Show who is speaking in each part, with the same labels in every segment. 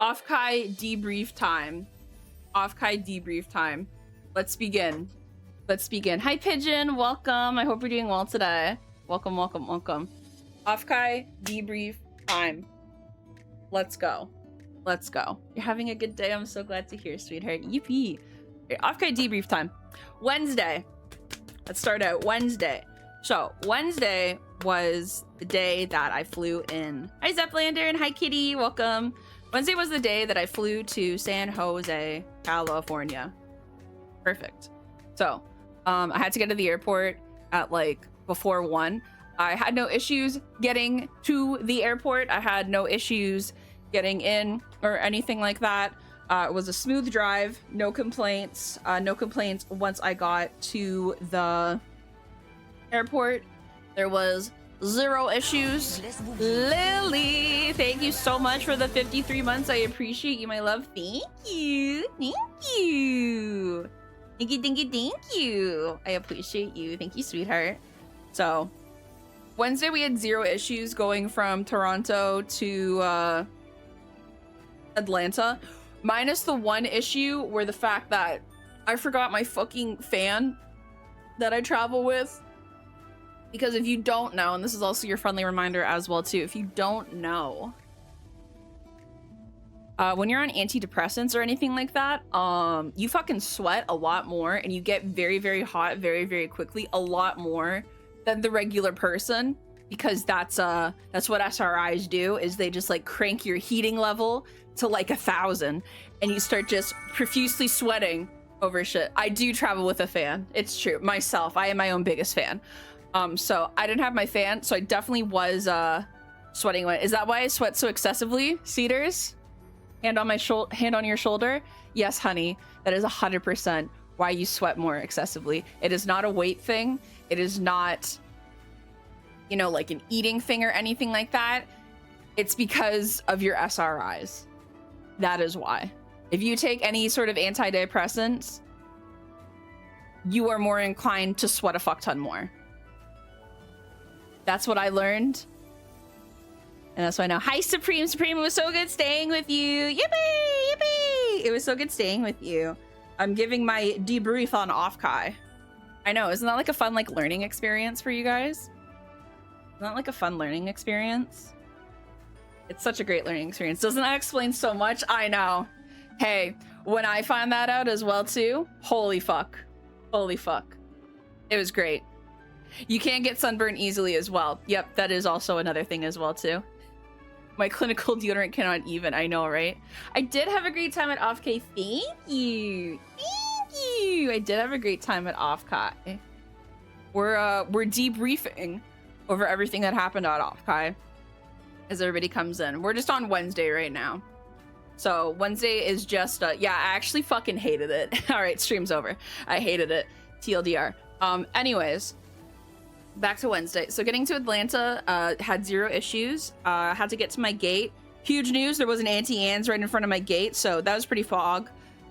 Speaker 1: Offkai debrief time. Offkai debrief time. Let's begin. Let's begin. Hi, Pigeon. Welcome. I hope you're doing well today. Welcome, welcome, welcome. Offkai debrief time. Let's go. Let's go. You're having a good day. I'm so glad to hear, sweetheart. Yippee. Offkai debrief time. Wednesday. Let's start out. Wednesday. So, Wednesday was the day that I flew in. Hi, Zeplander, and hi, Kitty. Welcome. Wednesday was the day that I flew to San Jose, California. Perfect. So, I had to get to the airport at like before 1. I had no issues getting to the airport. I had no issues getting in or anything like that. It was a smooth drive, no complaints. No complaints once I got to the airport. There was 0 issues. Lily, thank you so much for the 53 months. I appreciate you, my love. Thank you. Thank you. Thank you, thank you, thank you. I appreciate you. Thank you, sweetheart. So, Wednesday we had 0 issues going from Toronto to Atlanta. Minus the one issue where the fact that I forgot my fucking fan that I travel with. Because if you don't know, and this is also your friendly reminder as well too, if you don't know, when you're on antidepressants or anything like that, you fucking sweat a lot more and you get very, very hot very, very quickly, a lot more than the regular person, because that's what SRIs do, is they just like crank your heating level to like 1,000 and you start just profusely sweating over shit. I do travel with a fan. It's true. Myself, I am my own biggest fan. So I didn't have my fan, so I definitely was sweating. Is that why I sweat so excessively? Cedars? Hand on my hand on your shoulder? Yes, honey. That is 100% why you sweat more excessively. It is not a weight thing. It is not, you know, like an eating thing or anything like that. It's because of your SRIs. That is why. If you take any sort of antidepressants, you are more inclined to sweat a fuck ton more. That's what I learned. And that's why I know. Hi, Supreme. Supreme, it was so good staying with you. Yippee! Yippee! It was so good staying with you. I'm giving my debrief on Offkai. I know. Isn't that like a fun like learning experience for you guys? Isn't that like a fun learning experience? It's such a great learning experience. Doesn't that explain so much? I know. Hey, when I find that out as well too, holy fuck. Holy fuck. It was great. You can't get sunburn easily as well. Yep, that is also another thing as well too. My clinical deodorant cannot even, I know, right? I did have a great time at Offkai. Thank you. Thank you. I did have a great time at Offkai. We're debriefing over everything that happened at Offkai as everybody comes in. We're just on Wednesday right now. So Wednesday is just, yeah, I actually fucking hated it. All right, stream's over. I hated it. TLDR. Anyways, back to Wednesday. So getting to Atlanta, had 0 issues. Had to get to my gate. Huge news, there was an anti-ans right in front of my gate, so that was pretty hog.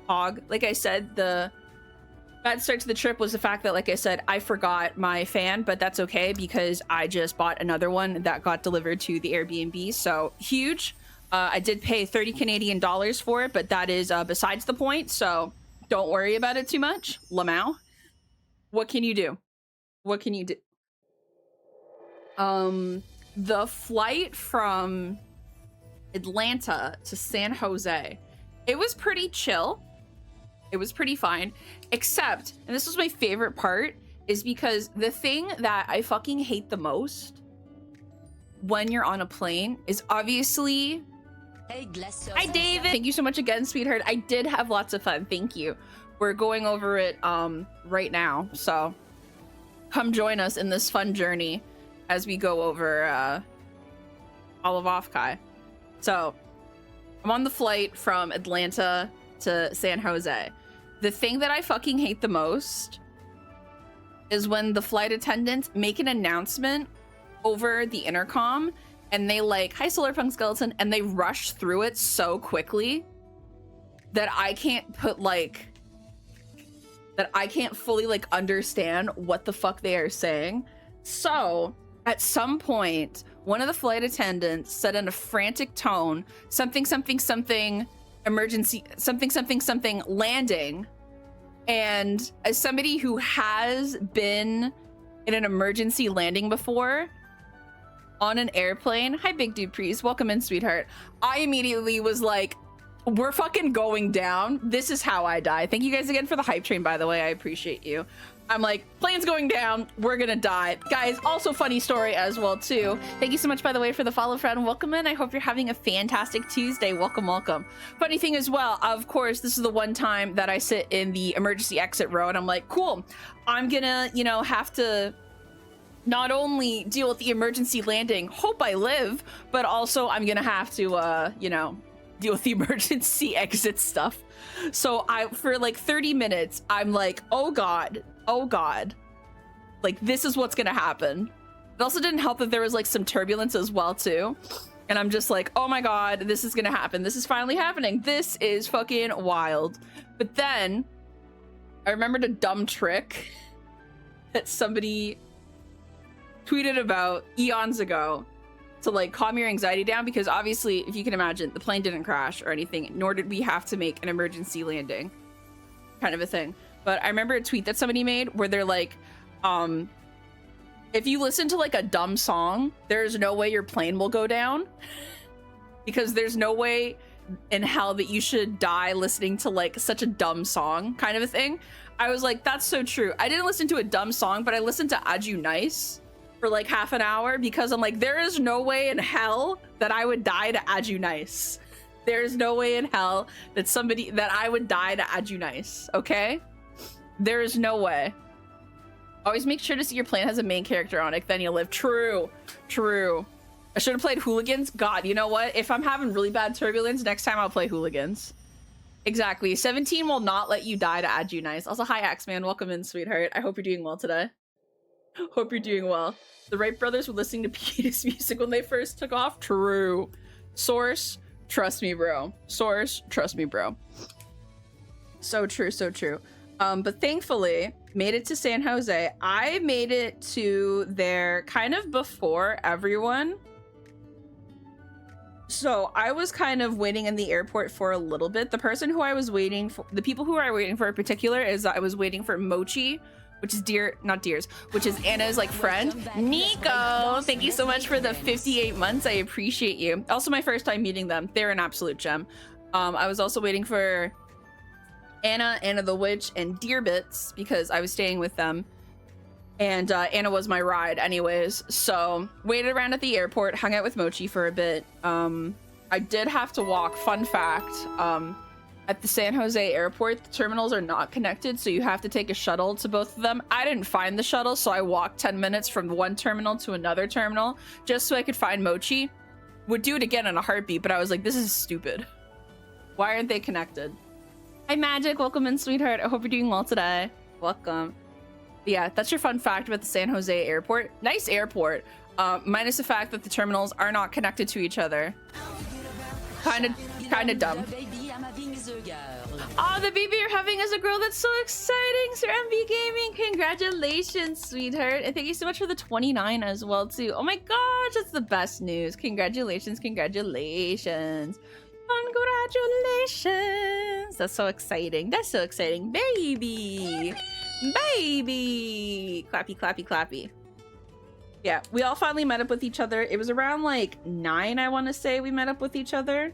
Speaker 1: Like I said, the bad start to the trip was the fact that, like I said, I forgot my fan, but that's okay because I just bought another one that got delivered to the Airbnb, so huge. I did pay 30 Canadian dollars for it, but that is besides the point, so don't worry about it too much. Lamau, what can you do? What can you do? The flight from Atlanta to San Jose, it was pretty chill. It was pretty fine, except, and this was my favorite part, is because the thing that I fucking hate the most when you're on a plane is obviously... Hi, David. Thank you so much again, sweetheart. I did have lots of fun. Thank you. We're going over it right now, so come join us in this fun journey as we go over all of Offkai. So I'm on the flight from Atlanta to San Jose. The thing that I fucking hate the most is when the flight attendants make an announcement over the intercom and they like, hi Solarpunk Skeleton, and they rush through it so quickly that I can't fully like understand what the fuck they are saying. So at some point one of the flight attendants said in a frantic tone, something, something, something, emergency, something, something, something, landing. And as somebody who has been in an emergency landing before on an airplane, hi, Big Dude Priest, welcome in, sweetheart. I immediately was like, we're fucking going down. This is how I die. Thank you guys again for the hype train, by the way. I appreciate you. I'm like, plane's going down. We're gonna die. Guys, also funny story as well, too. Thank you so much, by the way, for the follow, friend. Welcome in. I hope you're having a fantastic Tuesday. Welcome, welcome. Funny thing as well, of course, this is the one time that I sit in the emergency exit row and I'm like, cool, I'm gonna, you know, have to not only deal with the emergency landing, hope I live, but also I'm gonna have to, you know, deal with the emergency exit stuff. So for like 30 minutes, I'm like, oh God, like this is what's gonna happen. It also didn't help that there was like some turbulence as well too. And I'm just like, oh my God, this is gonna happen. This is finally happening. This is fucking wild. But then I remembered a dumb trick that somebody tweeted about eons ago to like calm your anxiety down, because obviously, if you can imagine, the plane didn't crash or anything, nor did we have to make an emergency landing kind of a thing. But I remember a tweet that somebody made where they're like, if you listen to like a dumb song, there's no way your plane will go down, because there's no way in hell that you should die listening to like such a dumb song kind of a thing. I was like, that's so true. I didn't listen to a dumb song, but I listened to Aju Nice for like half an hour, because I'm like, there is no way in hell that I would die to Aju Nice. There's no way in hell that I would die to Aju Nice, okay? There is no way. Always make sure to see your plane has a main character on it, then you'll live. True. I should have played Hooligans. God, you know what? If I'm having really bad turbulence, next time I'll play Hooligans. Exactly. 17 will not let you die to Aju Nice. Also, hi, Axeman. Welcome in, sweetheart. I hope you're doing well today. Hope you're doing well. The Wright brothers were listening to Peter's music when they first took off. True. Source, trust me, bro. Source, trust me, bro. So true, so true. But thankfully, made it to San Jose. I made it to there kind of before everyone. So I was kind of waiting in the airport for a little bit. The people who I was waiting for in particular is I was waiting for Mochi, which is which is Anna's like friend. Nico, thank you so much for the 58 months. I appreciate you. Also my first time meeting them. They're an absolute gem. I was also waiting for Anna the Witch, and Deerbits, because I was staying with them. And Anna was my ride anyways. So waited around at the airport, hung out with Mochi for a bit. I did have to walk, fun fact, at the San Jose airport, the terminals are not connected, so you have to take a shuttle to both of them. I didn't find the shuttle, so I walked 10 minutes from one terminal to another terminal just so I could find Mochi. Would do it again in a heartbeat, but I was like, this is stupid. Why aren't they connected? Hi, Magic. Welcome in, sweetheart. I hope you're doing well today. Welcome. But yeah, that's your fun fact about the San Jose airport. Nice airport, minus the fact that the terminals are not connected to each other. Kind of dumb. Oh, the baby you're having as a girl. That's so exciting. Sir MB Gaming, congratulations, sweetheart. And thank you so much for the 29 as well, too. Oh my gosh, that's the best news. Congratulations. Congratulations. That's so exciting. That's so exciting. Baby. Clappy, clappy, clappy. Yeah, we all finally met up with each other. It was around like 9, I want to say, we met up with each other.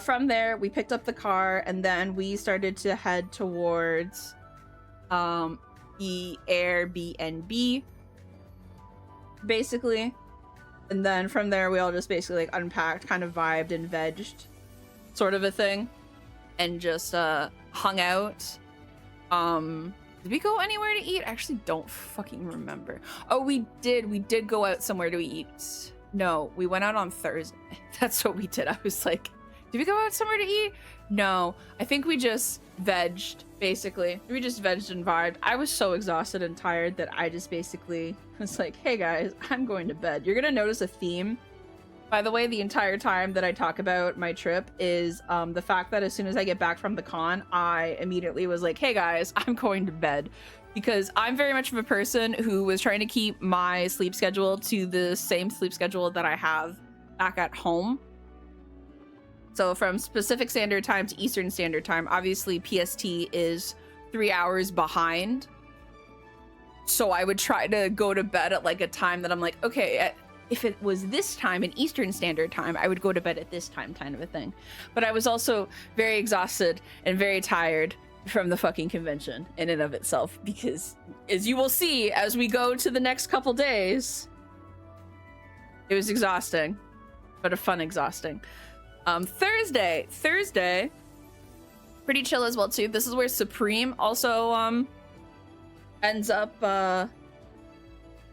Speaker 1: From there, we picked up the car, and then we started to head towards the Airbnb, basically. And then from there, we all just basically like unpacked, kind of vibed and vegged, sort of a thing, and just hung out. Did we go anywhere to eat? I actually don't fucking remember. Oh, we did go out somewhere to eat. No, we went out on Thursday. That's what we did. I was like, did we go out somewhere to eat? No, I think we just vegged, basically. We just vegged and vibed. I was so exhausted and tired that I just basically was like, hey guys, I'm going to bed. You're gonna notice a theme, by the way, the entire time that I talk about my trip is the fact that as soon as I get back from the con, I immediately was like, hey guys, I'm going to bed. because I'm very much of a person who was trying to keep my sleep schedule to the same sleep schedule that I have back at home. So from Pacific Standard Time to Eastern Standard Time, obviously PST is 3 hours behind. So I would try to go to bed at like a time that I'm like, okay, if it was this time in Eastern Standard Time, I would go to bed at this time, kind of a thing. But I was also very exhausted and very tired from the fucking convention in and of itself, because as you will see as we go to the next couple days, it was exhausting, but a fun exhausting. Thursday, pretty chill as well too. This is where Supreme also ends up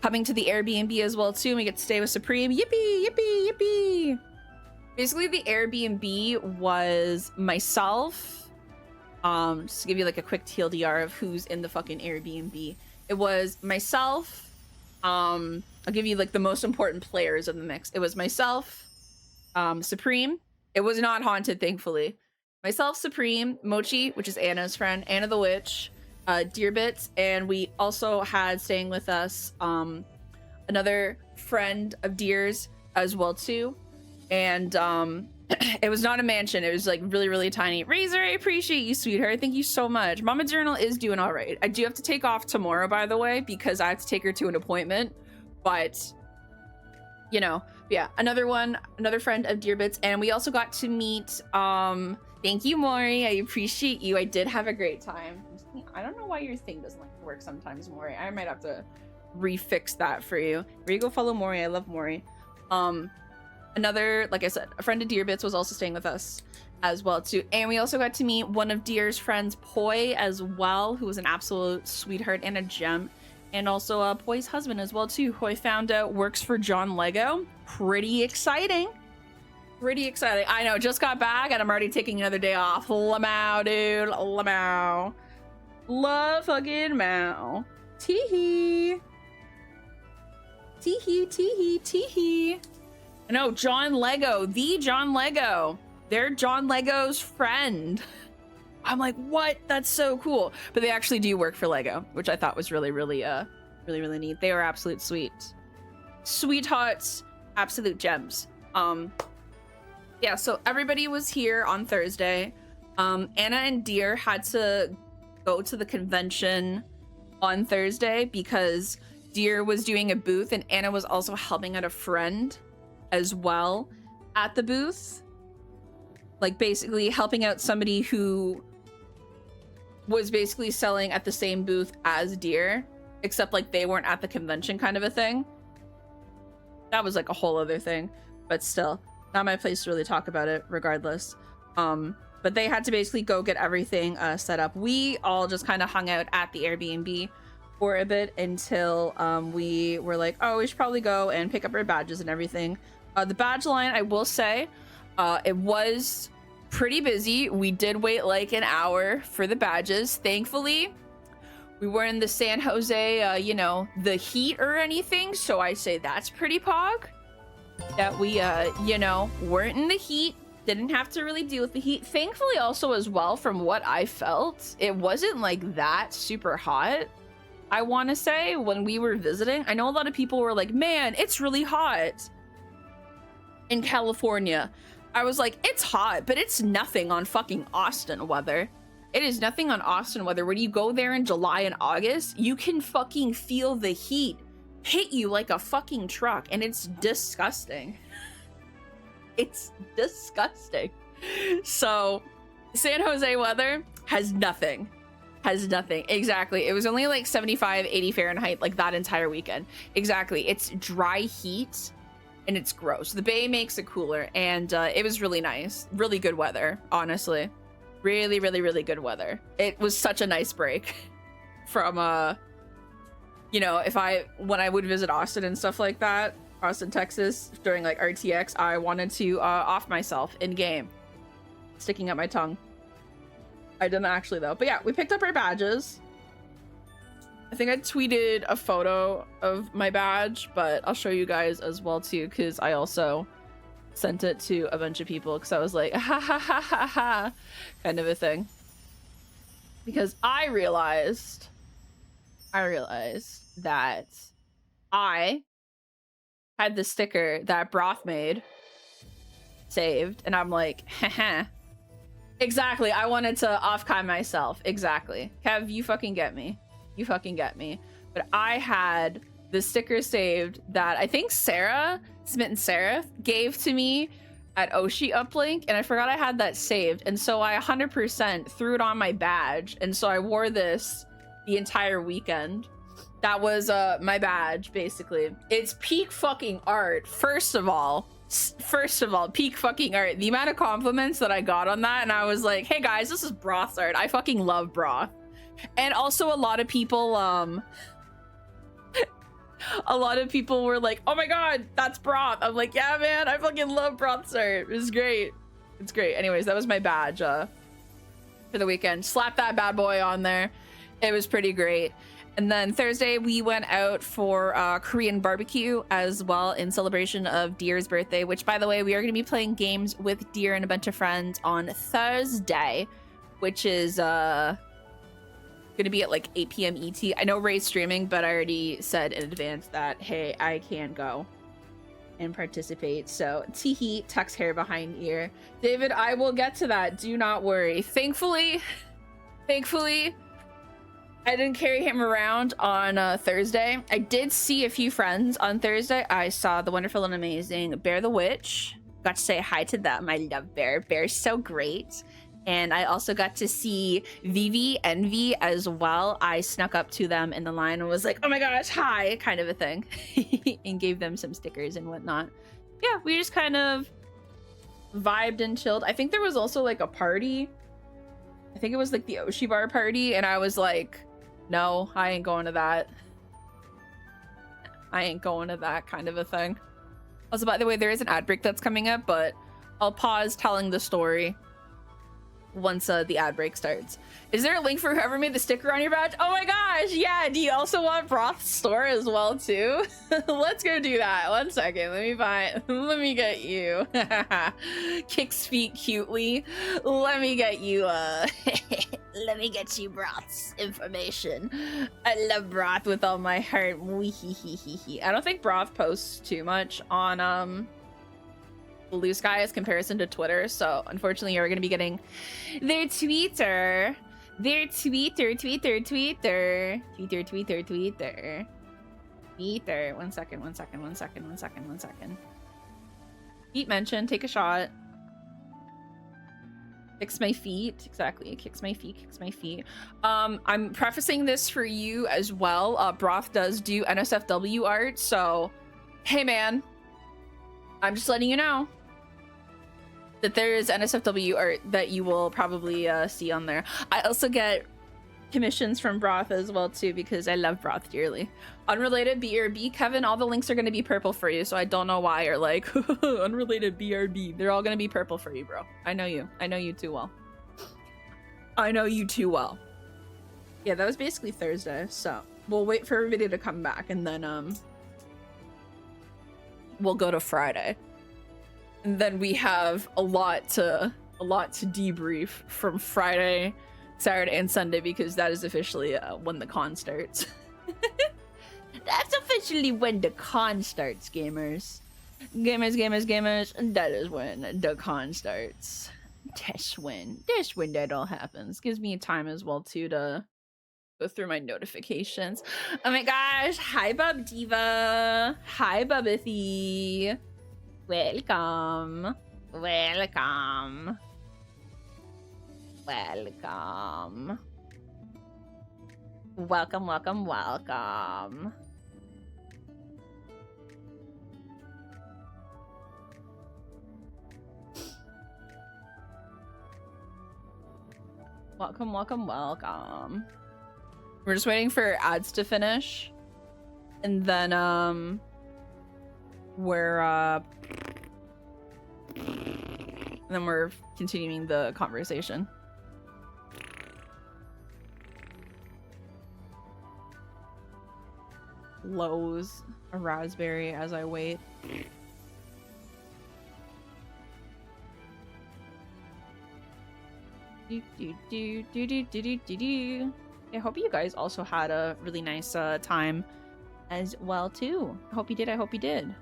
Speaker 1: coming to the Airbnb as well too, and we get to stay with Supreme. Yippee, yippee, yippee. Basically the Airbnb was myself, just to give you like a quick TLDR of who's in the fucking Airbnb. It was myself, I'll give you like the most important players in the mix. It was myself, Supreme. It was not haunted, thankfully. Myself, Supreme, Mochi, which is Anna's friend, Anna the Witch, Dearbits, and we also had staying with us another friend of Deer's as well too. And it was not a mansion, it was like really, really tiny. Razor, I appreciate you, sweetheart. Thank you so much. Mama Journal is doing all right. I do have to take off tomorrow, by the way, because I have to take her to an appointment, but you know, yeah, another friend of Dearbits. And we also got to meet thank you, Maury, I appreciate you. I did have a great time. I don't know why your thing doesn't like work sometimes, Maury. I might have to refix that for you. Here you go, follow Maury. I love Maury. Another, like I said, a friend of Dearbits was also staying with us as well too. And we also got to meet one of Deer's friends, Poi, as well, who was an absolute sweetheart and a gem. And also Poi's husband as well too, who I found out works for John Lego. Pretty exciting. Pretty exciting. I know, just got back and I'm already taking another day off. Lamau, dude. Lamau. Love fucking Mao. Teehee. Teehee, teehee, teehee. No, John Lego. The John Lego. They're John Lego's friend. I'm like, what? That's so cool. But they actually do work for Lego, which I thought was really, really neat. They were absolute sweethearts, absolute gems. Yeah, so everybody was here on Thursday. Anna and Deer had to go to the convention on Thursday because Deer was doing a booth and Anna was also helping out a friend as well at the booth. Like basically helping out somebody who was basically selling at the same booth as Deer, except like they weren't at the convention, kind of a thing. That was like a whole other thing, but still not my place to really talk about it regardless. But they had to basically go get everything set up. We all just kind of hung out at the Airbnb for a bit until we were like, oh, we should probably go and pick up our badges and everything. The badge line, I will say, it was pretty busy. We did wait like an hour for the badges. Thankfully, we weren't in the San Jose, you know, the heat or anything. So I say that's pretty pog. That we, you know, weren't in the heat. Didn't have to really deal with the heat. Thankfully, also as well, from what I felt, it wasn't like that super hot. I want to say when we were visiting, I know a lot of people were like, man, it's really hot in California. I was like, it's hot, but it's nothing on fucking Austin weather. It is nothing on Austin weather. When you go there in July and August, you can fucking feel the heat hit you like a fucking truck, and it's disgusting. It's disgusting. So San Jose weather has nothing. Exactly. It was only like 75, 80 Fahrenheit like that entire weekend. Exactly. It's dry heat and it's gross. The Bay makes it cooler, and it was really nice. Really good weather, honestly. Really, really, really good weather. It was such a nice break from, you know, when I would visit Austin and stuff like that, Austin, Texas, during like RTX, I wanted to off myself in game. Sticking up my tongue. I didn't actually though. But yeah, we picked up our badges. I think I tweeted a photo of my badge, but I'll show you guys as well too, because I also sent it to a bunch of people because I was like, ha ha ha ha ha, kind of a thing. Because I realized I realized that I had the sticker that Broth made saved, and I'm like, haha. Exactly, I wanted to Offkai myself. Exactly. Kev, you fucking get me. You fucking get me. But I had the sticker saved that I think Sarah, Smitten Seraph, gave to me at Oshi Uplink, and I forgot I had that saved. And so I 100% threw it on my badge, and so I wore this the entire weekend. That was my badge, basically. It's peak fucking art. First of all, peak fucking art. The amount of compliments that I got on that, and I was like, hey guys, this is Broth's art. I fucking love Broth. And also a lot of people were like, oh my god, that's Broth. I'm like, yeah man, I fucking love Broth's art. It's great. It's great. Anyways, that was my badge for the weekend. Slap that bad boy on there. It was pretty great. And then Thursday, we went out for Korean barbecue as well in celebration of Deer's birthday, which, by the way, we are going to be playing games with Deer and a bunch of friends on Thursday, which is going to be at like 8 p.m. ET. I know Ray's streaming, but I already said in advance that, hey, I can go and participate. So, teehee, tucks hair behind ear. David, I will get to that. Do not worry. Thankfully, I didn't carry him around on Thursday. I did see a few friends on Thursday. I saw the wonderful and amazing Bear the Witch. Got to say hi to them. I love Bear. Bear's so great. And I also got to see Vivi Envy as well. I snuck up to them in the line and was like, oh my gosh, hi, kind of a thing. And gave them some stickers and whatnot. Yeah, we just kind of vibed and chilled. I think there was also like a party. I think it was like the Oshi Bar party. And I was like, no, I ain't going to that. I ain't going to that kind of a thing. Also, by the way, there is an ad break that's coming up, but I'll pause telling the story once the ad break starts. Is there a link for whoever made the sticker on your badge? Oh my gosh, yeah. Do you also want Broth's store as well too? Let's go do that. 1 second. Let me get you. Kicks feet cutely. Let me get you let me get you Broth's information. I love Broth with all my heart. I don't think Broth posts too much on Blue Sky as comparison to Twitter, so unfortunately you're going to be getting their Twitter. 1 second. Feet mentioned, take a shot. Kicks my feet. Exactly. Kicks my feet. I'm prefacing this for you as well. Broth does do NSFW art, so hey man, I'm just letting you know that there is NSFW art that you will probably see on there. I also get commissions from Broth as well too, because I love Broth dearly. Unrelated BRB, Kevin, all the links are going to be purple for you, so I don't know why you're like unrelated BRB. They're all going to be purple for you, bro. I know you too well. Yeah, that was basically Thursday, so we'll wait for everybody to come back, and then we'll go to Friday. And then we have a lot to debrief from Friday, Saturday, and Sunday, because that is officially when the con starts. That's officially when the con starts, gamers. Gamers. That is when the con starts. That's when that all happens. Gives me time as well too to go through my notifications. Oh my gosh! Hi, Bub Diva. Hi, Bubbathy. Welcome. Welcome. Welcome. Welcome, welcome, welcome. Welcome, welcome, welcome. We're just waiting for ads to finish. And then, we're continuing the conversation. Lowe's a raspberry as I wait. Do. I hope you guys also had a really nice time as well too. I hope you did. I hope you did.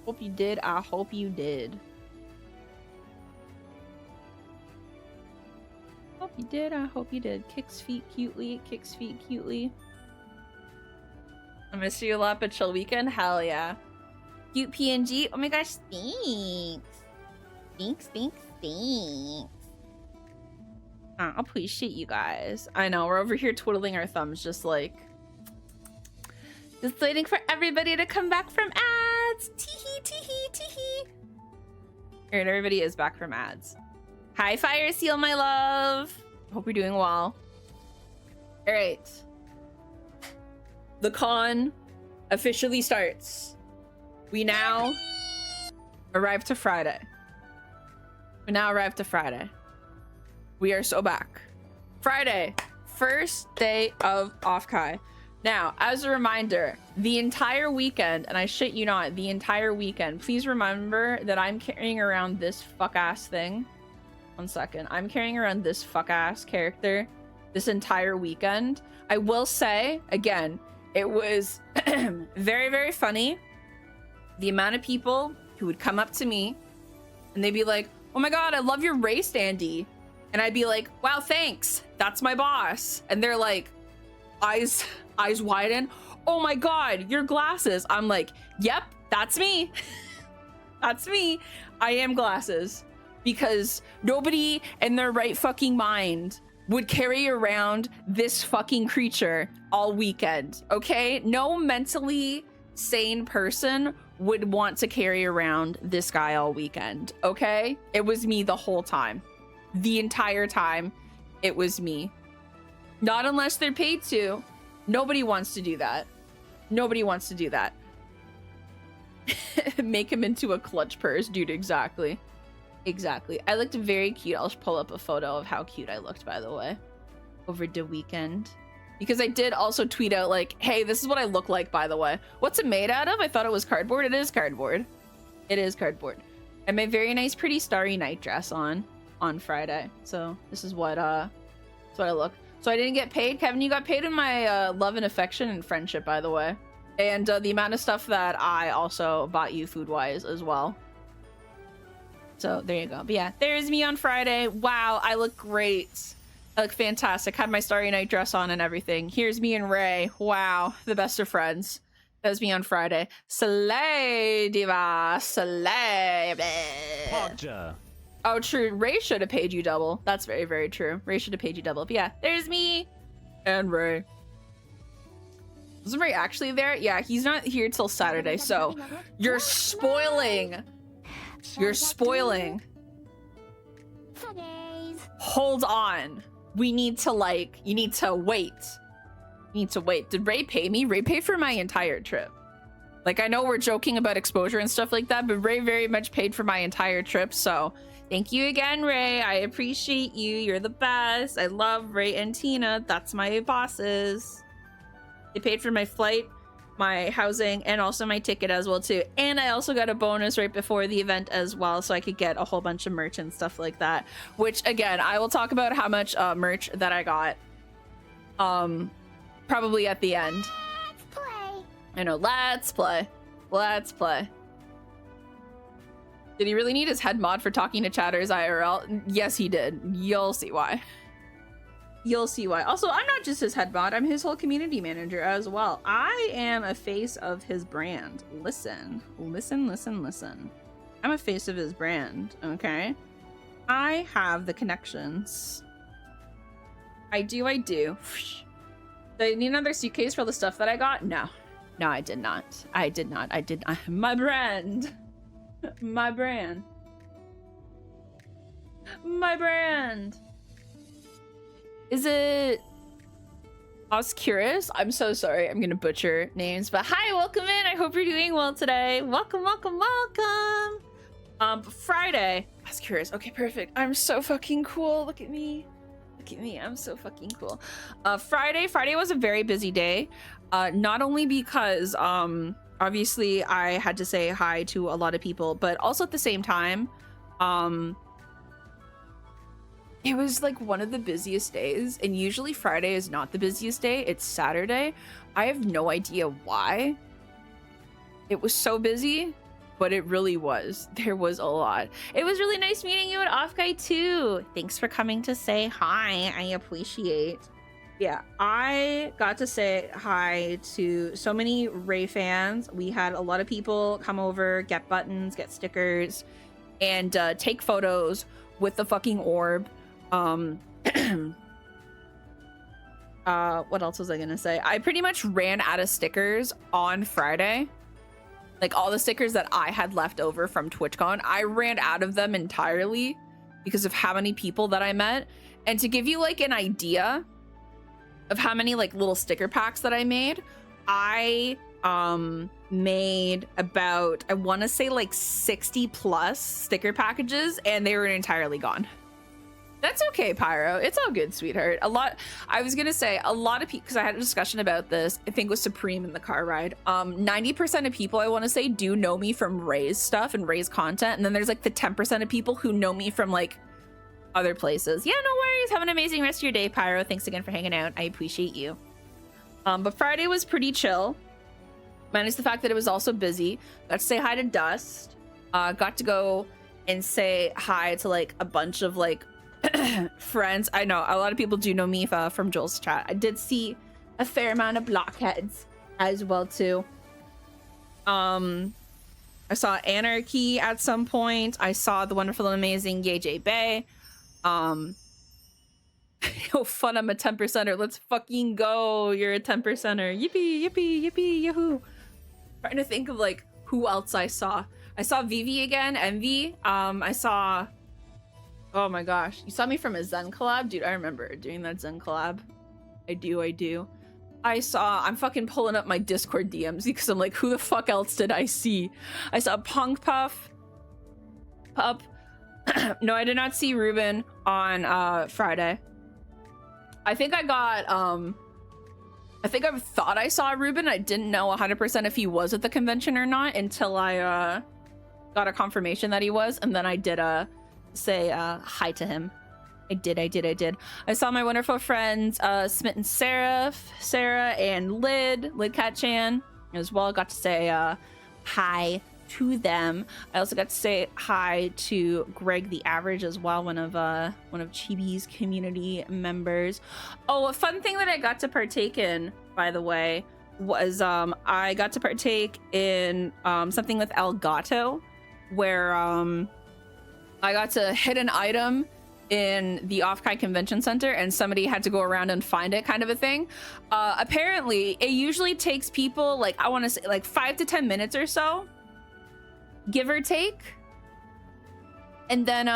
Speaker 1: Hope you did. I hope you did. Hope you did. I hope you did. Kicks feet cutely. Kicks feet cutely. I miss you a lot, but chill weekend. Hell yeah. Cute PNG. Oh my gosh, thanks. Thanks. I appreciate you guys. I know, we're over here twiddling our thumbs, just like... just waiting for everybody to come back from ads. Teehee, teehee, teehee. Alright, everybody is back from ads. Hi, Fire Seal, my love. Hope you're doing well. Alright. The con officially starts. We now arrive to Friday. We now arrive to Friday. We are so back. Friday, first day of Offkai. Now, as a reminder, the entire weekend, and I shit you not, the entire weekend, please remember that I'm carrying around this fuck-ass thing. 1 second. I'm carrying around this fuck-ass character this entire weekend. I will say, again, it was very, very funny. The amount of people who would come up to me and they'd be like, oh my god, I love your Ray standee. And I'd be like, wow, thanks. That's my boss. And they're like, eyes widen. Oh my god, your glasses. I'm like, yep, that's me. That's me. I am glasses. Because nobody in their right fucking mind would carry around this fucking creature all weekend, okay? No mentally sane person would want to carry around this guy all weekend, okay? It was me the whole time. The entire time, it was me. Not unless they're paid to. Nobody wants to do that. Nobody wants to do that. Make him into a clutch purse, dude, exactly. Exactly. I looked very cute. I'll pull up a photo of how cute I looked, by the way, over the weekend. Because I did also tweet out, like, hey, this is what I look like, by the way. What's it made out of? I thought it was cardboard. It is cardboard. It is cardboard. And my very nice, pretty starry night dress on Friday. So this is what I look. So I didn't get paid. Kevin, you got paid in my love and affection and friendship, by the way. And the amount of stuff that I also bought you food-wise as well. So there you go. But yeah, there's me on Friday. Wow, I look great. I look fantastic. Had my starry night dress on and everything. Here's me and Ray. Wow, the best of friends. That was me on Friday. Slay, diva. Slay.
Speaker 2: Podja.
Speaker 1: Oh, true. Ray should have paid you double. That's very, very true. Ray should have paid you double. But yeah, there's me and Ray. Isn't Ray actually there? Yeah, he's not here till Saturday, so you're spoiling. You're spoiling. Hold on. We need to, like, you need to wait. You need to wait. Did Ray pay me? Ray paid for my entire trip. Like, I know we're joking about exposure and stuff like that, but Ray very much paid for my entire trip, so thank you again, Ray. I appreciate you. You're the best. I love Ray and Tina. That's my bosses. They paid for my flight, my housing, and also my ticket as well too. And I also got a bonus right before the event as well, so I could get a whole bunch of merch and stuff like that, which again, I will talk about how much merch that I got probably at the end.
Speaker 3: Let's play.
Speaker 1: I know. Let's play. Let's play. Did he really need his head mod for talking to chatters IRL? Yes, he did. You'll see why. You'll see why. Also, I'm not just his head mod. I'm his whole community manager as well. I am a face of his brand. Listen. Listen, listen, listen. I'm a face of his brand, okay? I have the connections. I do, I do. Do I need another suitcase for all the stuff that I got? No. No, I did not. I did not. I did not. My brand. My brand. My brand. Is it Oscurus? I'm so sorry. I'm gonna butcher names, but hi, welcome in. I hope you're doing well today. Welcome, welcome, welcome. Friday. Oscurus. Okay, perfect. I'm so fucking cool. Look at me. Look at me. I'm so fucking cool. Friday was a very busy day. Not only because obviously I had to say hi to a lot of people, but also at the same time, It was like one of the busiest days, and usually Friday is not the busiest day, it's Saturday. I have no idea why it was so busy, but it really was. There was a lot. It was really nice meeting you at Offkai too. Thanks for coming to say hi. I appreciate. Yeah, I got to say hi to so many Ray fans. We had a lot of people come over, get buttons, get stickers, and take photos with the fucking orb. What else was I gonna say? I pretty much ran out of stickers on Friday. Like all the stickers that I had left over from TwitchCon, I ran out of them entirely because of how many people that I met. And to give you like an idea of how many like little sticker packs that I made, I made about, I want to say like 60 plus sticker packages, and they were entirely gone. That's okay, Pyro. It's all good, sweetheart. I was gonna say a lot of people, because I had a discussion about this, I think with Supreme in the car ride. 90% of people, I want to say, do know me from Ray's stuff and Ray's content, and then there's like the 10% of people who know me from like other places. Yeah, no worries. Have an amazing rest of your day, Pyro. Thanks again for hanging out. I appreciate you. But Friday was pretty chill, minus the fact that it was also busy. Got to say hi to Dust. Got to go and say hi to like a bunch of like friends. I know a lot of people do know me from Joel's chat. I did see a fair amount of blockheads as well too. I saw Anarchy at some point. I saw the wonderful and amazing YJ Bay. Yo, fun, I'm a 10%er. Let's fucking go. You're a 10%er. Yippee, yippee, yippee, yahoo. Trying to think of like who else I saw. I saw Vivi again, Envy. I saw, oh my gosh, you saw me from a Zen collab? Dude, I remember doing that Zen collab. I do. I'm fucking pulling up my Discord DMs because I'm like, who the fuck else did I see? I saw Punk Puff. No, I did not see Ruben on Friday. I think I got, I think I thought I saw Ruben. I didn't know 100% if he was at the convention or not until I got a confirmation that he was, and then I did say hi to him. I did. I saw my wonderful friends Smitten Sarah and Lid Cat Chan as well. Got to say hi to them. I also got to say hi to Greg the Average as well, one of Chibi's community members. Oh, a fun thing that I got to partake in, by the way, was I got to partake in something with Elgato, where I got to hit an item in the Offkai Convention Center and somebody had to go around and find it, kind of a thing. Apparently, it usually takes people like, I want to say like 5 to 10 minutes or so, give or take. And then,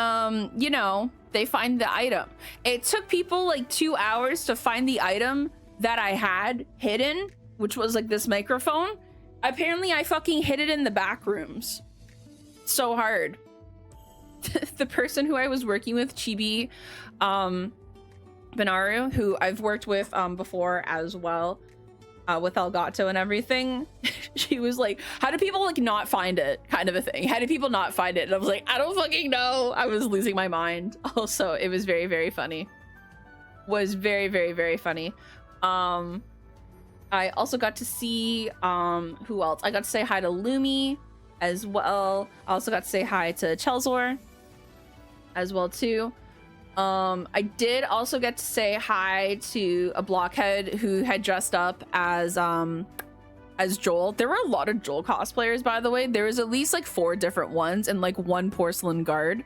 Speaker 1: you know, they find the item. It took people like 2 hours to find the item that I had hidden, which was like this microphone. Apparently, I fucking hid it in the back rooms. So hard. The person who I was working with, Chibi Benaru, who I've worked with before as well, with Elgato and everything, she was like, how do people like not find it, kind of a thing. How do people not find it? And I was like, I don't fucking know. I was losing my mind. Also, it was very, very funny. Was very, very, very funny. I also got to see who else? I got to say hi to Lumi as well. I also got to say hi to Chelsor as well too. I did also get to say hi to a blockhead who had dressed up as Joel. There were a lot of Joel cosplayers, by the way. There was at least like 4 different ones and like 1 porcelain guard.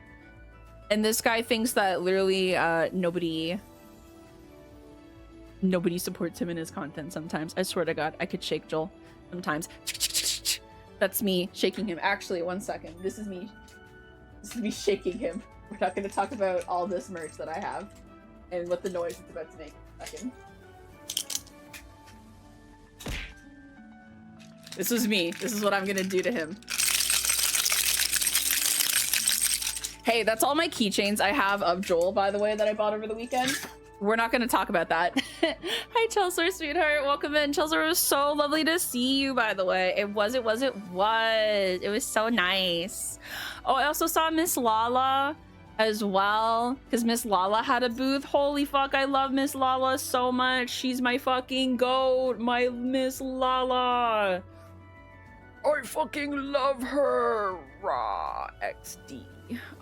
Speaker 1: And this guy thinks that literally nobody supports him in his content sometimes. I swear to God, I could shake Joel sometimes. That's me shaking him. Actually, 1 second. This is me shaking him. We're not going to talk about all this merch that I have and what the noise it's about to make. Second. This is me. This is what I'm going to do to him. Hey, that's all my keychains I have of Joel, by the way, that I bought over the weekend. We're not going to talk about that. Hi, Chelsea, sweetheart. Welcome in. Chelsea, it was so lovely to see you, by the way. It was. It was so nice. Oh, I also saw Miss Lala as well, because Miss Lala had a booth. Holy fuck, I love Miss Lala so much. She's my fucking goat, my Miss Lala. I fucking love her. Raw XD.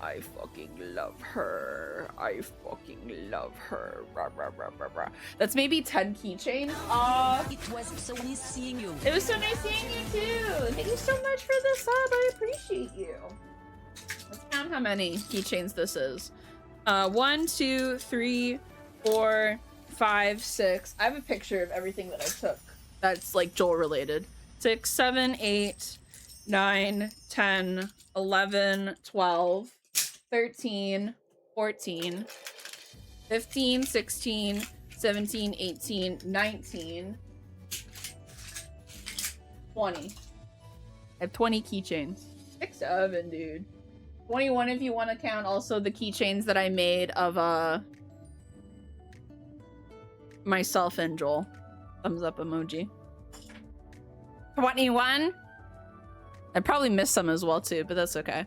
Speaker 1: I fucking love her. I fucking love her. Rah, rah, rah, rah, rah. That's maybe 10 keychains.
Speaker 2: It was so nice seeing you.
Speaker 1: It was so nice seeing you too. Thank you so much for the sub. I appreciate you. Let's count how many keychains this is. 1, 2, 3, 4, 5, 6. I have a picture of everything that I took that's like Joel related. 6, 7, 8, 9, 10, 11, 12, 13, 14, 15, 16, 17, 18, 19, 20. I have 20 keychains. 6, 7, dude. 21 if you want to count also the keychains that I made of myself and Joel. Thumbs up emoji. 21. I probably missed some as well too, but that's okay.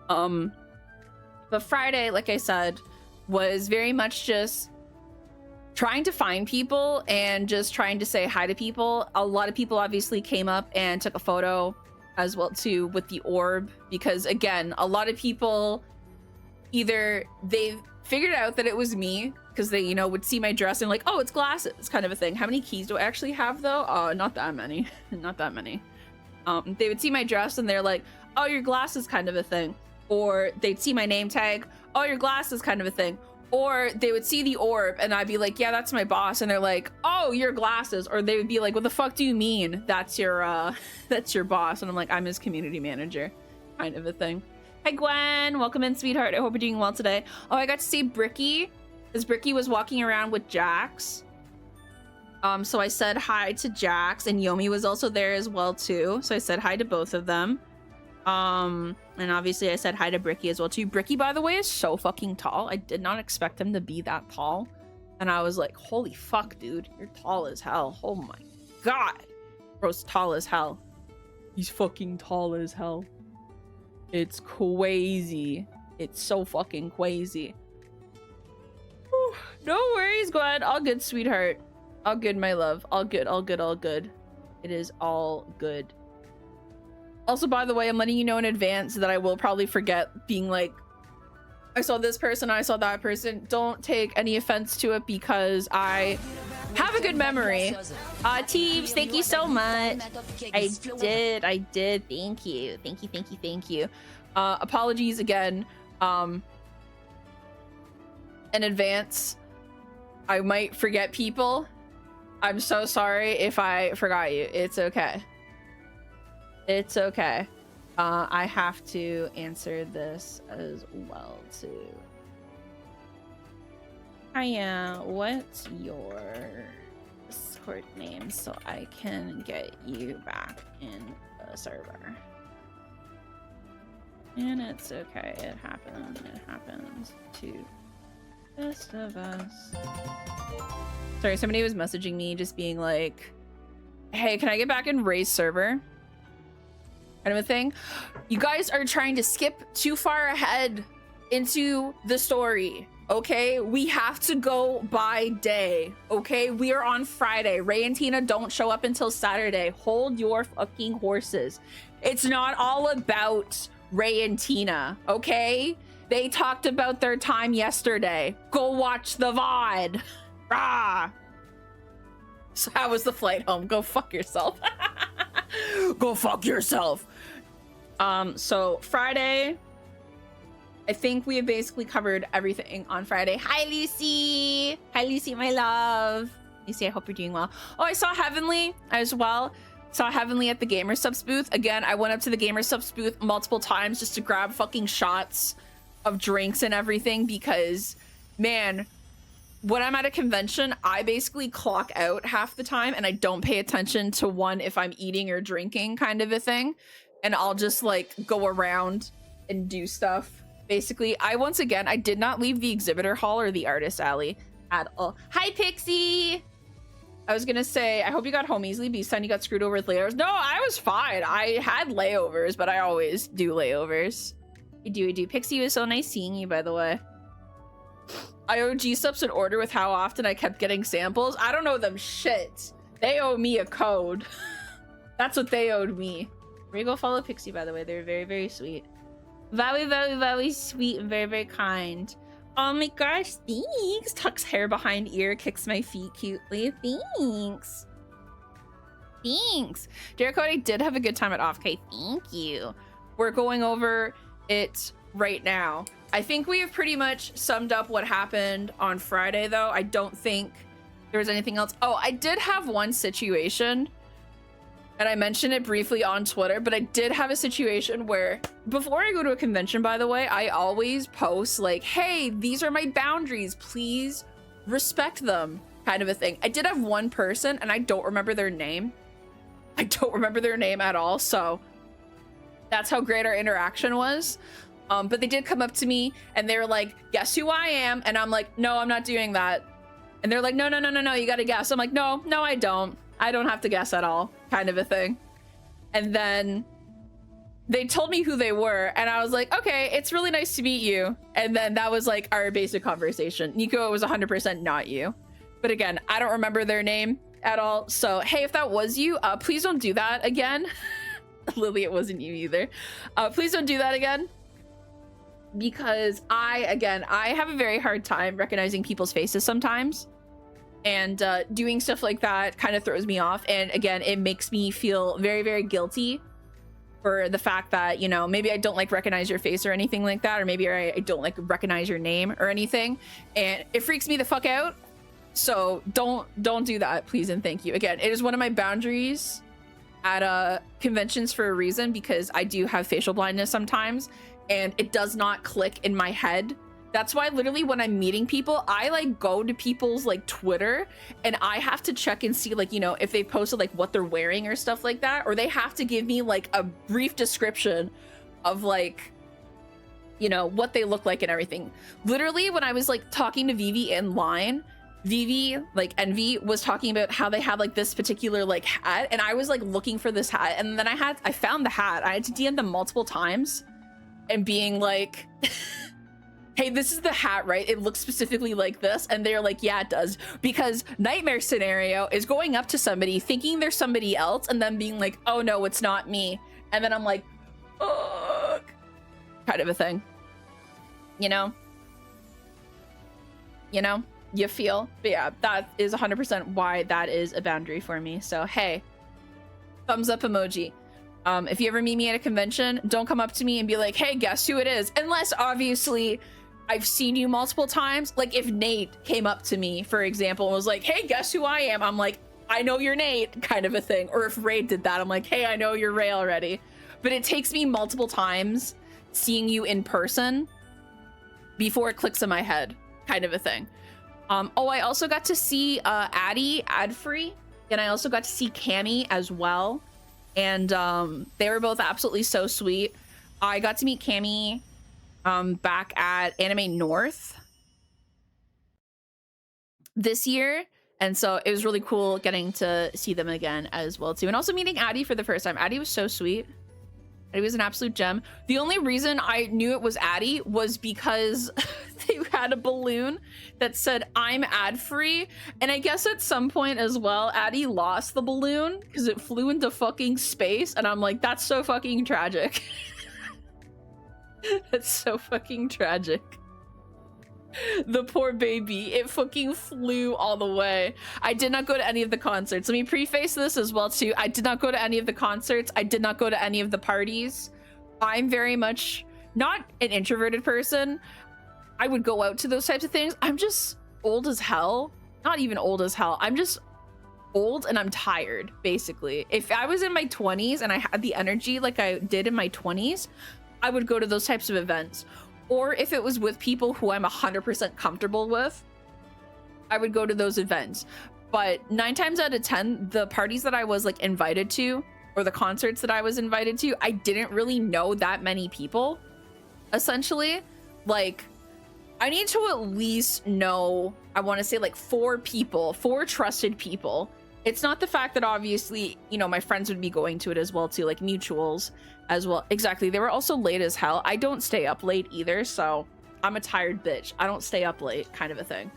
Speaker 1: But Friday, like I said, was very much just trying to find people and just trying to say hi to people. A lot of people obviously came up and took a photo as well too with the orb, because again, a lot of people either they figured out that it was me because they, you know, would see my dress and like, oh, it's glasses kind of a thing. How many keys do I actually have though? Not that many. Not that many. They would see my dress and they're like, oh, your glasses kind of a thing. Or they'd see my name tag, oh, your glasses kind of a thing. Or they would see the orb and I'd be like, yeah, that's my boss. And they're like, oh, your glasses. Or they would be like, what the fuck do you mean that's your boss? And I'm like, I'm his community manager kind of a thing. Hi, Gwen. Welcome in, sweetheart. I hope you're doing well today. Oh, I got to see Bricky, because Bricky was walking around with Jax. So I said hi to Jax, and Yomi was also there as well too. So I said hi to both of them. And obviously I said hi to Bricky as well too. Bricky, by the way, is so fucking tall. I did not expect him to be that tall. And I was like, holy fuck, dude, you're tall as hell. Oh my god. Bro's tall as hell. He's fucking tall as hell. It's crazy. It's so fucking crazy. Whew. No worries, Gwen. All good, sweetheart. All good, my love. All good, all good, all good. It is all good. Also, by the way, I'm letting you know in advance that I will probably forget being like, I saw this person, I saw that person. Don't take any offense to it because I have a good memory. Teebs, thank you so much. I did. Thank you. Thank you, thank you, thank you. Apologies again. In advance. I might forget people. I'm so sorry if I forgot you. It's okay. It's okay. I have to answer this as well too. Hiya, what's your Discord name so I can get you back in the server? And it's okay. It happens. It happens to best of us. Sorry, somebody was messaging me just being like, hey, can I get back in Ray's server? Kind of a thing. You guys are trying to skip too far ahead into the story, okay? We have to go by day, okay? We are on Friday. Ray and Tina don't show up until Saturday. Hold your fucking horses. It's not all about Ray and Tina, okay? They talked about their time yesterday. Go watch the VOD. Rah. So how was the flight home? Go fuck yourself. Go fuck yourself. So Friday, I think we have basically covered everything on Friday. Hi, Lucy. Hi, Lucy, my love. Lucy, I hope you're doing well. Oh, I saw Heavenly as well. Saw Heavenly at the Gamer Subs booth. Again, I went up to the Gamer Subs booth multiple times just to grab fucking shots of drinks and everything because, man, when I'm at a convention, I basically clock out half the time and I don't pay attention to one if I'm eating or drinking kind of a thing. And I'll just like go around and do stuff. Basically, once again, I did not leave the exhibitor hall or the artist alley at all. Hi, Pixie. I was gonna say, I hope you got home easily. B-Sun, you got screwed over with layovers. No, I was fine. I had layovers, but I always do layovers. I do. Pixie, it was so nice seeing you, by the way. I owe G-Subs an order with how often I kept getting samples. I don't owe them shit. They owe me a code. That's what they owed me. We're gonna go follow Pixie, by the way. They're very, very sweet. Very, very, very sweet and very, very kind. Oh my gosh, thanks. Tucks hair behind ear, kicks my feet cutely. Thanks. Thanks. Derek Cody did have a good time at Offkai. Thank you. We're going over it right now. I think we have pretty much summed up what happened on Friday, though. I don't think there was anything else. Oh, I did have one situation, and I mentioned it briefly on Twitter, but I did have a situation where, before I go to a convention, by the way, I always post like, hey, these are my boundaries. Please respect them, kind of a thing. I did have one person, and I don't remember their name. I don't remember their name at all, so that's how great our interaction was. But they did come up to me and they were like, guess who I am? And I'm like, no, I'm not doing that. And they're like, no, you gotta guess. I'm like, no, I don't. I don't have to guess at all, kind of a thing. And then they told me who they were and I was like, okay, it's really nice to meet you. And then that was like our basic conversation. Nico, it was 100% not you. But again, I don't remember their name at all. So, hey, if that was you, please don't do that again. Lily, it wasn't you either. Please don't do that again. Because I have a very hard time recognizing people's faces sometimes, and doing stuff like that kind of throws me off. And again, it makes me feel very, very guilty for the fact that, you know, maybe I don't like recognize your face or anything like that, or maybe I don't like recognize your name or anything, and it freaks me the fuck out. So don't do that, please and thank you. Again, it is one of my boundaries at conventions for a reason, because I do have facial blindness sometimes. And it does not click in my head. That's why literally when I'm meeting people, I like go to people's like Twitter and I have to check and see, like, you know, if they posted like what they're wearing or stuff like that, or they have to give me like a brief description of like, you know, what they look like and everything. Literally when I was like talking to Vivi in line, Vivi, like Envy, was talking about how they had like this particular like hat, and I was like looking for this hat, and then I found the hat. I had to DM them multiple times and being like, hey, this is the hat, right? It looks specifically like this. And they're like, yeah, it does. Because nightmare scenario is going up to somebody thinking they're somebody else and then being like, oh no, it's not me. And then I'm like, fuck, kind of a thing. You know, you feel. But yeah, that is 100% why that is a boundary for me. So hey, thumbs up emoji. If you ever meet me at a convention, don't come up to me and be like, hey, guess who it is? Unless obviously I've seen you multiple times. Like if Nate came up to me, for example, and was like, hey, guess who I am? I'm like, I know you're Nate, kind of a thing. Or if Ray did that, I'm like, hey, I know you're Ray already. But it takes me multiple times seeing you in person before it clicks in my head, kind of a thing. Oh, I also got to see Addie ad-free, and I also got to see Cammy as well. And they were both absolutely so sweet. I got to meet Cammy back at Anime North this year, and so it was really cool getting to see them again as well too, and also meeting Addie for the first time. Addie was so sweet. Addie was an absolute gem. The only reason I knew it was Addie was because they had a balloon that said I'm ad free, and I guess at some point as well Addie lost the balloon because it flew into fucking space, and I'm like, that's so fucking tragic. That's so fucking tragic. The poor baby, it fucking flew all the way. I did not go to any of the concerts. Let me preface this as well too. I did not go to any of the concerts. I did not go to any of the parties. I'm very much not an introverted person. I would go out to those types of things. I'm just old as hell. Not even old as hell. I'm just old and I'm tired, basically. If I was in my 20s and I had the energy like I did in my 20s, I would go to those types of events. Or if it was with people who I'm 100% comfortable with, I would go to those events. But 9 times out of 10, the parties that I was like invited to, or the concerts that I was invited to, I didn't really know that many people, essentially. Like, I need to at least know, I want to say like 4 people, 4 trusted people It's not the fact that obviously, you know, my friends would be going to it as well too, like mutuals as well. Exactly. They were also late as hell. I don't stay up late either, so I'm a tired bitch. I don't stay up late, kind of a thing.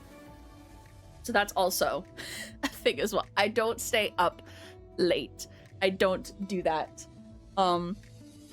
Speaker 1: So that's also a thing as well. I don't stay up late. I don't do that.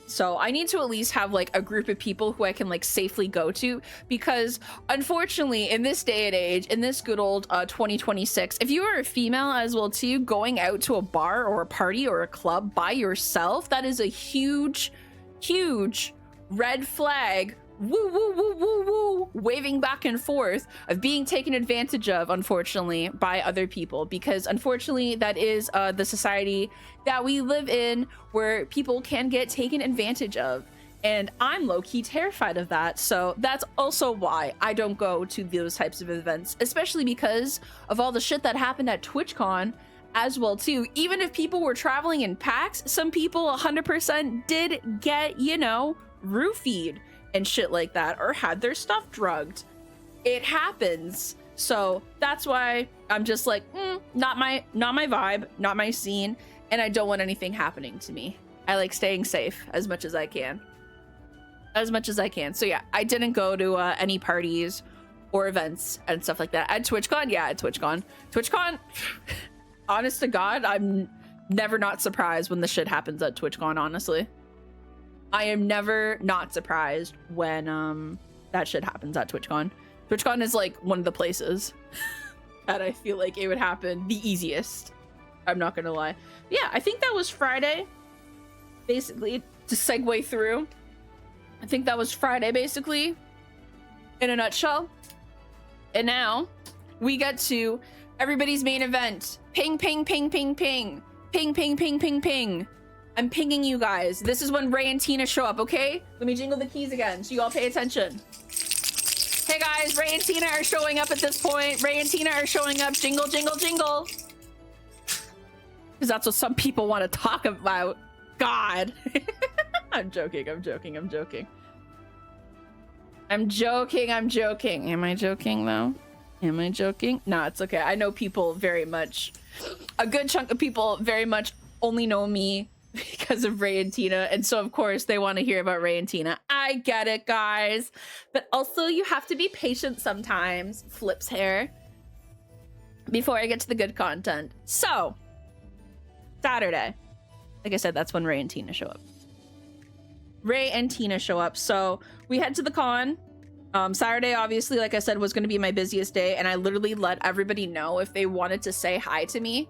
Speaker 1: So I need to at least have like a group of people who I can like safely go to, because unfortunately in this day and age, in this good old 2026, if you are a female as well too, going out to a bar or a party or a club by yourself, that is a huge, huge red flag. Woo, woo, woo, woo, woo, waving back and forth of being taken advantage of, unfortunately, by other people, because unfortunately that is the society that we live in, where people can get taken advantage of, and I'm low-key terrified of that. So that's also why I don't go to those types of events, especially because of all the shit that happened at TwitchCon as well too. Even if people were traveling in packs, some people 100% did get, you know, roofied and shit like that, or had their stuff drugged. It happens. So that's why I'm just like, not my vibe, not my scene, and I don't want anything happening to me. I like staying safe as much as I can. So yeah, I didn't go to any parties or events and stuff like that. At TwitchCon, yeah, at TwitchCon. TwitchCon, honest to God, I'm never not surprised when the shit happens at TwitchCon, honestly. I am never not surprised when that shit happens at TwitchCon. TwitchCon is like one of the places that I feel like it would happen the easiest. I'm not gonna lie. Yeah, I think that was Friday. Basically, to segue through, I think that was Friday, basically, in a nutshell. And now we get to everybody's main event. Ping, ping, ping, ping, ping. Ping, ping, ping, ping, ping. I'm pinging you guys. This is when Ray and Tina show up, okay? Let me jingle the keys again so you all pay attention. Hey guys, Ray and Tina are showing up at this point. Ray and Tina are showing up. Jingle, jingle, jingle. Because that's what some people want to talk about. God. I'm joking, I'm joking, I'm joking. I'm joking, I'm joking. Am I joking though? Am I joking? No, it's okay. I know people very much. A good chunk of people very much only know me because of Ray and Tina, and so of course they want to hear about Ray and Tina. I get it, guys, but also you have to be patient sometimes. Flips hair. Before I get to the good content. So Saturday, like I said, that's when Ray and Tina show up. Ray and Tina show up. So we head to the con. Saturday, obviously, like I said, was going to be my busiest day, and I literally let everybody know if they wanted to say hi to me.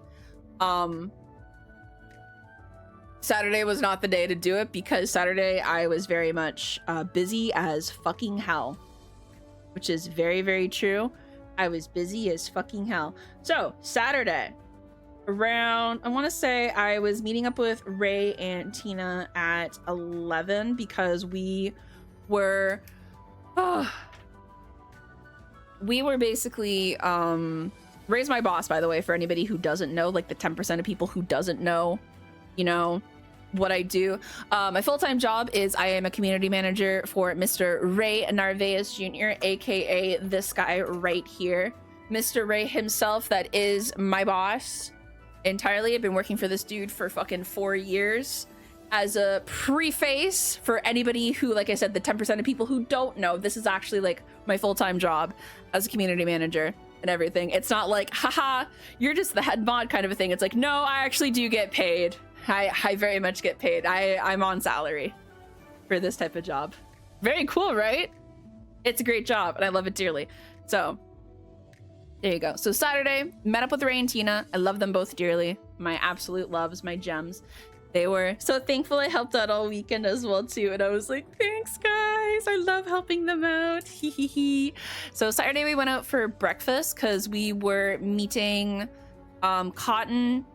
Speaker 1: Saturday was not the day to do it, because Saturday I was very much busy as fucking hell, which is very, very true. I was busy as fucking hell. So Saturday, around, I want to say I was meeting up with Ray and Tina at 11, because we were basically Ray's my boss, by the way, for anybody who doesn't know, like the 10% of people who doesn't know, you know, what I do. My full-time job is I am a community manager for Mr. Ray Narvaez Jr., aka this guy right here. Mr. Ray himself, that is my boss entirely. I've been working for this dude for fucking 4 years. As a preface for anybody who, like I said, the 10% of people who don't know, this is actually like my full-time job as a community manager and everything. It's not like, haha, you're just the head mod kind of a thing. It's like, no, I actually do get paid. I very much get paid. I'm on salary for this type of job. Very cool, right? It's a great job and I love it dearly. So there you go. So Saturday, met up with Ray and Tina. I love them both dearly. My absolute loves, my gems. They were so thankful I helped out all weekend as well too, and I was like, thanks guys, I love helping them out. So Saturday we went out for breakfast because we were meeting Cotton,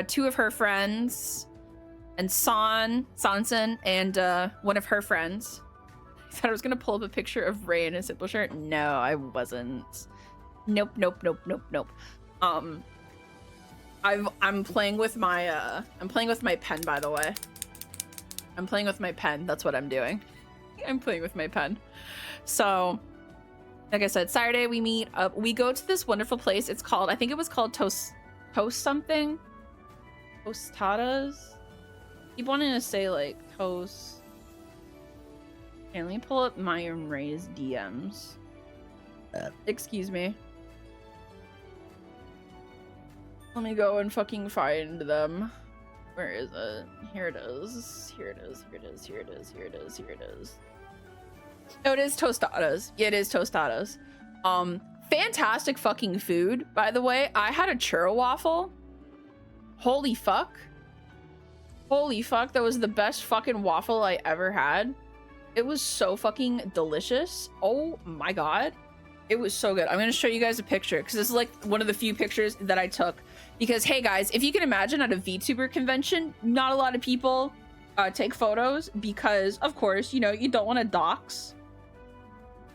Speaker 1: two of her friends, and Sanson, and one of her friends. I said I was gonna pull up a picture of Ray in a simple shirt. No, I wasn't. Nope. I'm playing with my pen, by the way. I'm playing with my pen. That's what I'm doing. I'm playing with my pen. So, like I said, Saturday we meet up. We go to this wonderful place. It's called, I think it was called toast something? Tostadas? Keep wanting to say like toast. Okay, let me pull up my and Ray's DMs. Excuse me. Let me go and fucking find them. Where is it? Here it is. Here it is. Here it is. Here it is. Here it is. Here it is. Oh, it is tostadas. Yeah, it is tostadas. Fantastic fucking food, by the way. I had a churro waffle. Holy fuck. Holy fuck, that was the best fucking waffle I ever had. It was so fucking delicious. Oh my god. It was so good. I'm gonna show you guys a picture because this is like one of the few pictures that I took. Because hey guys, if you can imagine at a VTuber convention, not a lot of people take photos because of course, you know, you don't want to dox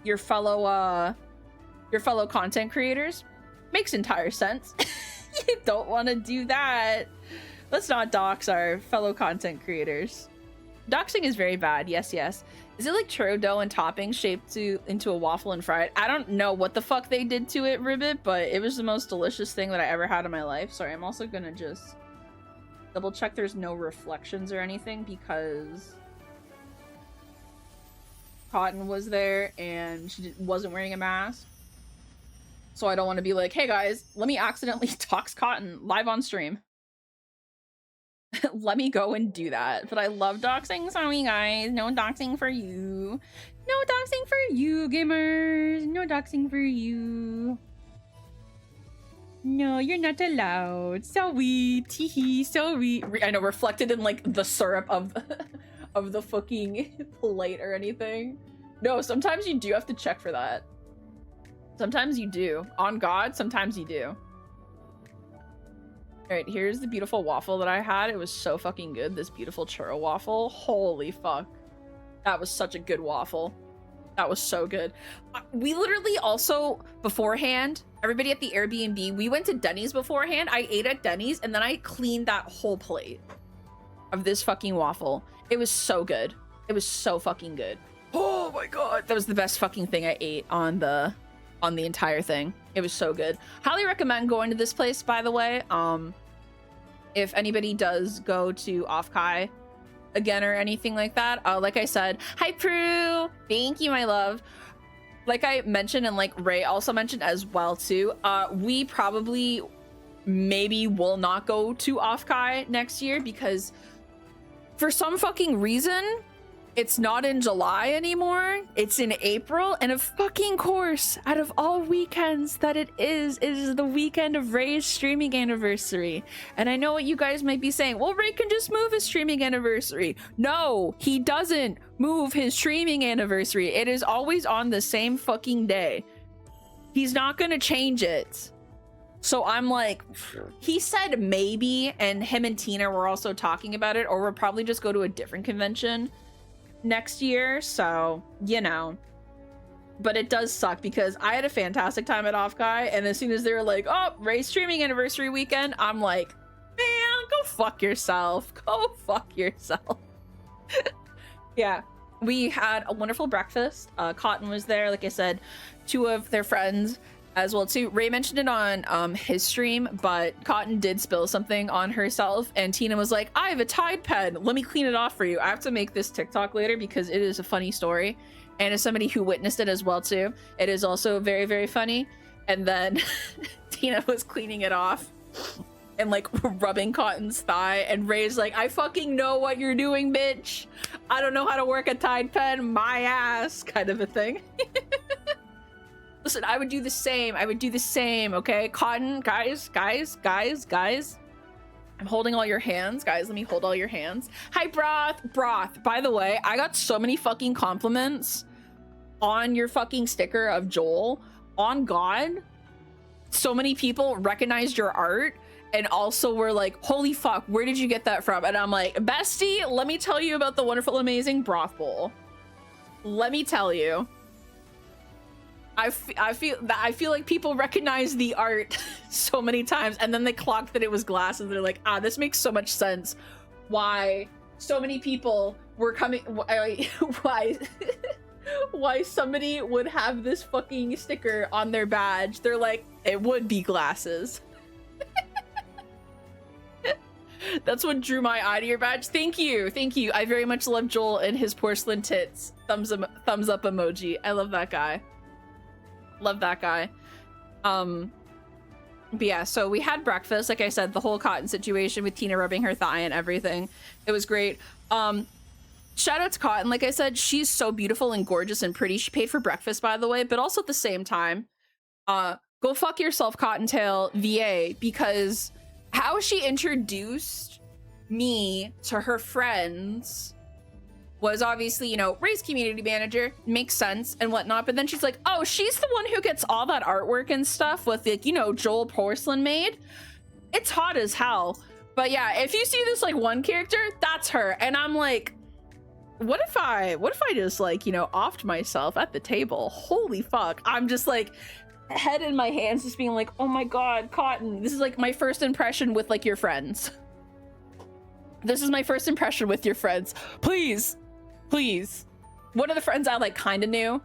Speaker 1: your fellow content creators. Makes entire sense. You don't want to do that. Let's not dox our fellow content creators. Doxing is very bad. Yes, yes. Is it like churro dough and toppings shaped into a waffle and fried? I don't know what the fuck they did to it, Ribbit, but it was the most delicious thing that I ever had in my life. Sorry, I'm also gonna just double check there's no reflections or anything because Cotton was there and she wasn't wearing a mask. So I don't want to be like, hey guys, let me accidentally dox Cotton live on stream. Let me go and do that. But I love doxing. Sorry guys, no doxing for you. No doxing for you, gamers. No doxing for you. No, you're not allowed. Sorry, teehee, sorry. I know, reflected in like the syrup of of the fucking plate or anything. No, sometimes you do have to check for that. Sometimes you do. On God, sometimes you do. Alright, here's the beautiful waffle that I had. It was so fucking good. This beautiful churro waffle. Holy fuck. That was such a good waffle. That was so good. We literally also, beforehand, everybody at the Airbnb, we went to Denny's beforehand. I ate at Denny's and then I cleaned that whole plate of this fucking waffle. It was so good. It was so fucking good. Oh my god. That was the best fucking thing I ate on the entire thing. It was so good. Highly recommend going to this place, by the way. If anybody does go to Offkai again or anything like that, like I said, hi Prue, thank you, my love. Like I mentioned, and like Ray also mentioned as well too, we probably maybe will not go to Offkai next year because for some fucking reason it's not in July anymore. It's in April, and of fucking course, out of all weekends that it is the weekend of Ray's streaming anniversary. And I know what you guys might be saying. Well, Ray can just move his streaming anniversary. No, he doesn't move his streaming anniversary. It is always on the same fucking day. He's not gonna change it. So I'm like, he said maybe, and him and Tina were also talking about it, or we'll probably just go to a different convention next year, so you know. But it does suck because I had a fantastic time at Offkai, and as soon as they were like, oh, Ray's streaming anniversary weekend, I'm like, man, go fuck yourself. Go fuck yourself. Yeah, we had a wonderful breakfast. Cotton was there, like I said, two of their friends as well too. Ray mentioned it on his stream, but Cotton did spill something on herself, and Tina was like, I have a Tide pen, let me clean it off for you. I have to make this TikTok later because it is a funny story, and as somebody who witnessed it as well too, it is also very, very funny. And then Tina was cleaning it off and like rubbing Cotton's thigh, and Ray's like, I fucking know what you're doing, bitch. I don't know how to work a Tide pen, my ass, kind of a thing. Listen, I would do the same. I would do the same, okay? Cotton, guys. I'm holding all your hands. Guys, let me hold all your hands. Hi, Broth. Broth, by the way, I got so many fucking compliments on your fucking sticker of Joel. On God, so many people recognized your art and also were like, holy fuck, where did you get that from? And I'm like, bestie, let me tell you about the wonderful, amazing broth bowl. Let me tell you. I feel like people recognize the art so many times, and then they clocked that it was glass, and they're like, ah, this makes so much sense. Why so many people were coming? Why somebody would have this fucking sticker on their badge? They're like, it would be glasses. That's what drew my eye to your badge. Thank you. Thank you. I very much love Joel and his porcelain tits. Thumbs up emoji. I love that guy. Love that guy. But yeah, so we had breakfast. Like I said, the whole cotton situation with Tina rubbing her thigh and everything. It was great. Shout out to Cotton. Like I said, she's so beautiful and gorgeous and pretty. She paid for breakfast, by the way, but also at the same time, go fuck yourself, Cottontail VA, because how she introduced me to her friends was obviously, you know, Ray's community manager, makes sense and whatnot. But then she's like, oh, she's the one who gets all that artwork and stuff with, like, you know, Joel Porcelain made. It's hot as hell. But yeah, if you see this like one character, that's her. And I'm like, what if I just like, you know, offed myself at the table? Holy fuck. I'm just like head in my hands just being like, oh my god, Cotton, this is like my first impression with like your friends. This is my first impression with your friends. Please, please. One of the friends I like kind of knew,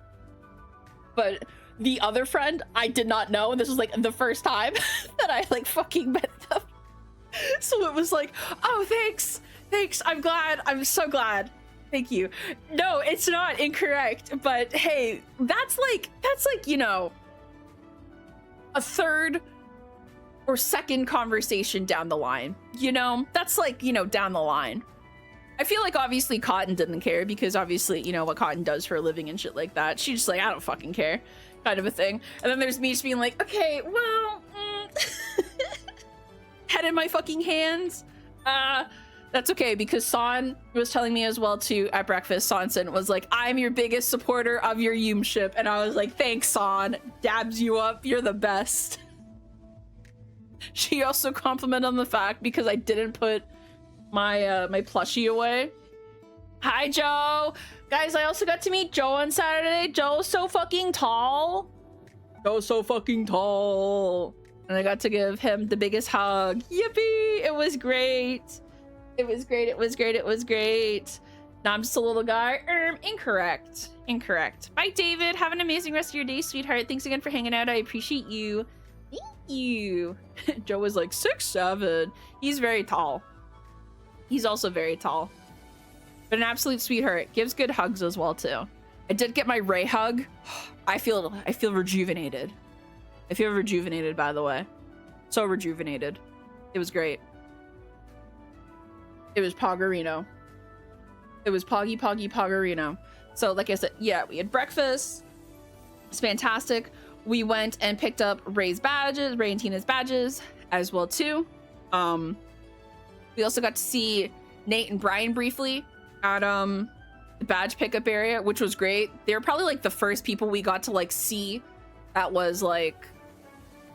Speaker 1: but the other friend I did not know, and this was like the first time that I like fucking met them. So it was like, oh, thanks, I'm glad, I'm so glad. Thank you. No, it's not incorrect, but hey, that's like, you know, a third or second conversation down the line, you know? That's like, you know, down the line. I feel like obviously Cotton didn't care because obviously, you know, what Cotton does for a living and shit like that. She's just like, I don't fucking care, kind of a thing. And then there's me just being like, okay, well, head in my fucking hands. That's okay, because San was telling me as well too at breakfast. Sanson was like, I'm your biggest supporter of your Yumship, and I was like, thanks, San. Dabs you up, you're the best. She also complimented on the fact because I didn't put my my plushie away. Hi, Joe. Guys, I also got to meet Joe on Saturday. Joe's so fucking tall. Joe's so fucking tall. And I got to give him the biggest hug. Yippee! It was great. It was great, it was great, it was great. Now I'm just a little guy. Incorrect. Incorrect. Bye, David. Have an amazing rest of your day, sweetheart. Thanks again for hanging out. I appreciate you. Thank you. Joe was like 6'7". He's very tall. He's also very tall. But an absolute sweetheart. Gives good hugs as well, too. I did get my Ray hug. I feel rejuvenated. I feel rejuvenated, by the way. So rejuvenated. It was great. It was Poggerino. It was Poggerino. So like I said, yeah, we had breakfast. It's fantastic. We went and picked up Ray's badges, Ray and Tina's badges as well too. We also got to see Nate and Brian briefly at the badge pickup area, which was great. They were probably like the first people we got to like see that was like,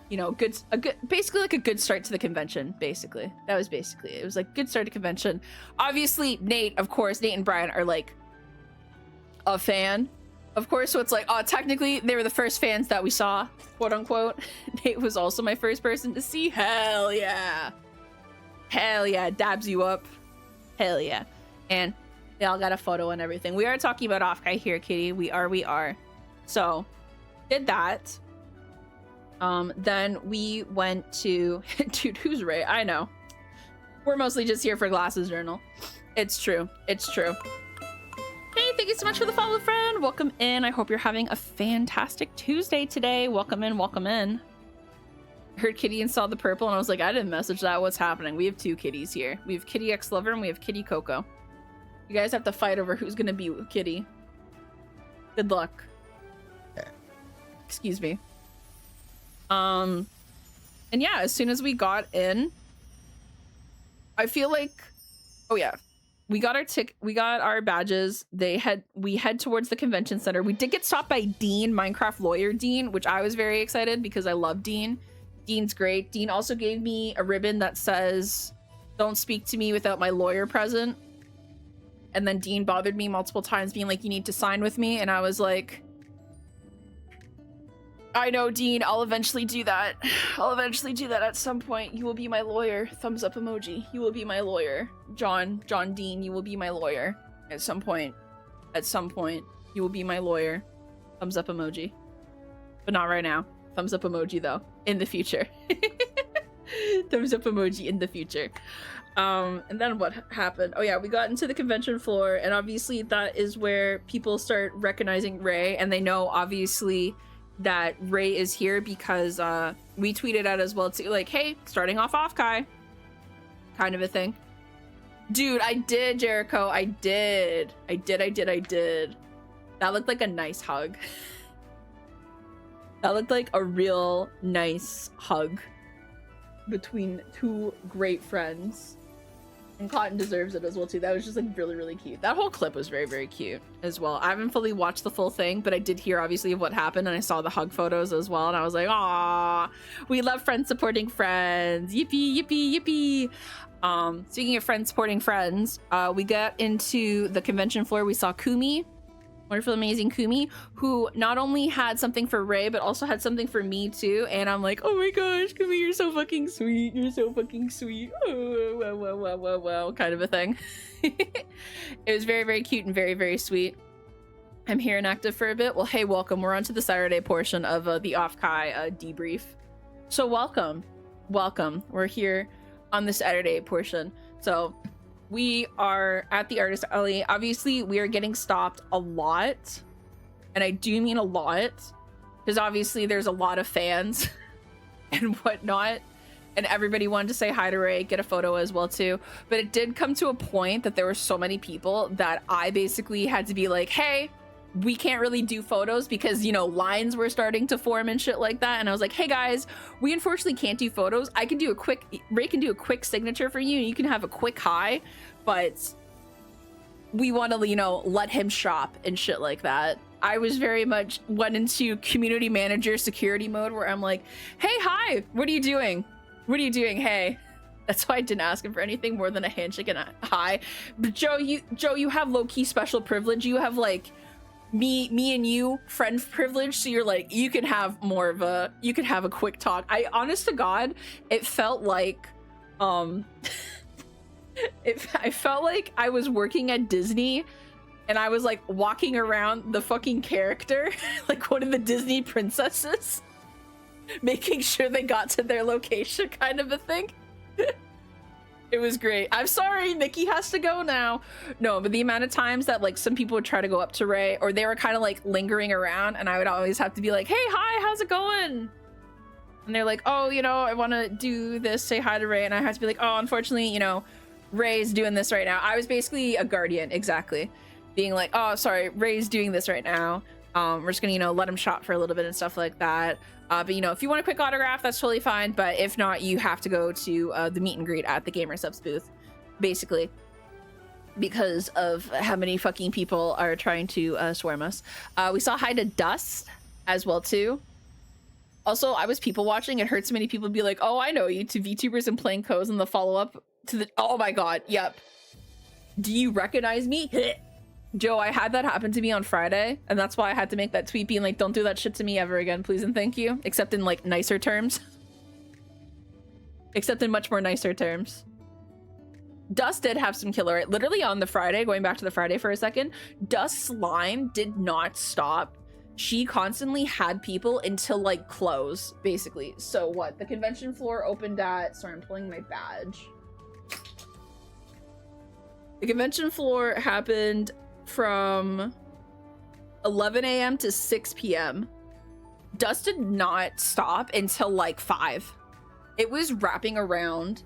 Speaker 1: you know, basically like a good start to the convention. Basically, that was basically it. It was like good start to convention. Obviously, Nate and Brian are like a fan, of course. So it's like, oh, technically they were the first fans that we saw, quote unquote. Nate was also my first person to see. Hell yeah, dabs you up. Hell yeah, and they all got a photo and everything. We are talking about Offkai here, Kitty. We are. So did that. Then we went to dude, who's Ray? I know. We're mostly just here for Glasses Journal. It's true. It's true. Hey, thank you so much for the follow, friend. Welcome in. I hope you're having a fantastic Tuesday today. Welcome in. Welcome in. I heard Kitty and saw the purple, and I was like, I didn't message that. What's happening? We have two Kitties here. We have Kitty X Lover and we have Kitty Coco. You guys have to fight over who's gonna be Kitty. Good luck. Excuse me. And yeah, as soon as we got in, I feel like, oh yeah, we got our badges. We head towards the convention center. We did get stopped by Dean, Minecraft lawyer Dean, which I was very excited because I love Dean. Dean's great. Dean also gave me a ribbon that says, don't speak to me without my lawyer present. And then Dean bothered me multiple times being like, you need to sign with me. And I was like, I know, Dean, I'll eventually do that. I'll eventually do that at some point. You will be my lawyer. Thumbs up emoji. You will be my lawyer. John Dean, you will be my lawyer. At some point. At some point. You will be my lawyer. Thumbs up emoji. But not right now. Thumbs up emoji, though. In the future. Thumbs up emoji in the future. And then what happened? Oh yeah, we got into the convention floor, and obviously that is where people start recognizing Ray, and they know obviously that Ray is here because we tweeted out as well too, like, hey, starting off Offkai, kind of a thing. Dude, I did, Jericho. I did. That looked like a nice hug. That looked like a real nice hug between two great friends. And Cotton deserves it as well too. That was just like really, really cute. That whole clip was very, very cute as well. I haven't fully watched the full thing, but I did hear obviously of what happened, and I saw the hug photos as well, and I was like, "Aw, we love friends supporting friends. Yippee, yippee, yippee." Speaking of friends supporting friends, we got into the convention floor. We saw Kumi, wonderful, amazing Kumi, who not only had something for Ray, but also had something for me too. And I'm like, oh my gosh, Kumi, you're so fucking sweet. You're so fucking sweet. Oh, wow, kind of a thing. It was very, very cute and very, very sweet. I'm here inactive for a bit. Well, hey, welcome. We're on to the Saturday portion of the Offkai debrief. So welcome. We're here on the Saturday portion. So we are at the artist alley. Obviously, we are getting stopped a lot. And I do mean a lot. Because obviously there's a lot of fans and whatnot. And everybody wanted to say hi to Ray, get a photo as well too. But it did come to a point that there were so many people that I basically had to be like, hey, we can't really do photos because, you know, lines were starting to form and shit like that. And I was like, hey guys, we unfortunately can't do photos. I can do a quick, Ray can do a quick signature for you and you can have a quick hi, but we want to, you know, let him shop and shit like that. I was very much went into community manager security mode where I'm like, hey, hi, what are you doing? Hey. That's why I didn't ask him for anything more than a handshake and a hi. But Joe, you have low-key special privilege. You have like me and you friend privilege, so you're like, you can have a quick talk. I honest to God, it felt like I felt like I was working at Disney and I was like walking around the fucking character like one of the Disney princesses, making sure they got to their location, kind of a thing. It was great. I'm sorry, Nikki has to go now. No, but the amount of times that like some people would try to go up to Ray, or they were kind of like lingering around, and I would always have to be like, hey, hi, how's it going? And they're like, oh, you know, I want to do this, say hi to Ray. And I had to be like, oh, unfortunately, you know, Ray's doing this right now. I was basically a guardian, exactly. Being like, oh, sorry, Ray's doing this right now. We're just gonna, you know, let him shop for a little bit and stuff like that. But, you know, if you want a quick autograph, that's totally fine. But if not, you have to go to the meet and greet at the Gamer Subs booth, basically. Because of how many fucking people are trying to swarm us. We saw hi to Dust as well, too. Also, I was people watching. It hurt so many people be like, oh, I know you, to VTubers and playing codes and the follow-up to the... Oh my god, yep. Do you recognize me? Joe, I had that happen to me on Friday, and that's why I had to make that tweet being like, don't do that shit to me ever again, please and thank you. Except in, like, nicer terms. Except in much more nicer terms. Dust did have some killer... Literally on the Friday, going back to the Friday for a second, Dust's line did not stop. She constantly had people until, like, close, basically. So what? The convention floor opened at... Sorry, I'm pulling my badge. The convention floor happened from 11 a.m. to 6 p.m. Dust did not stop until like 5. It was wrapping around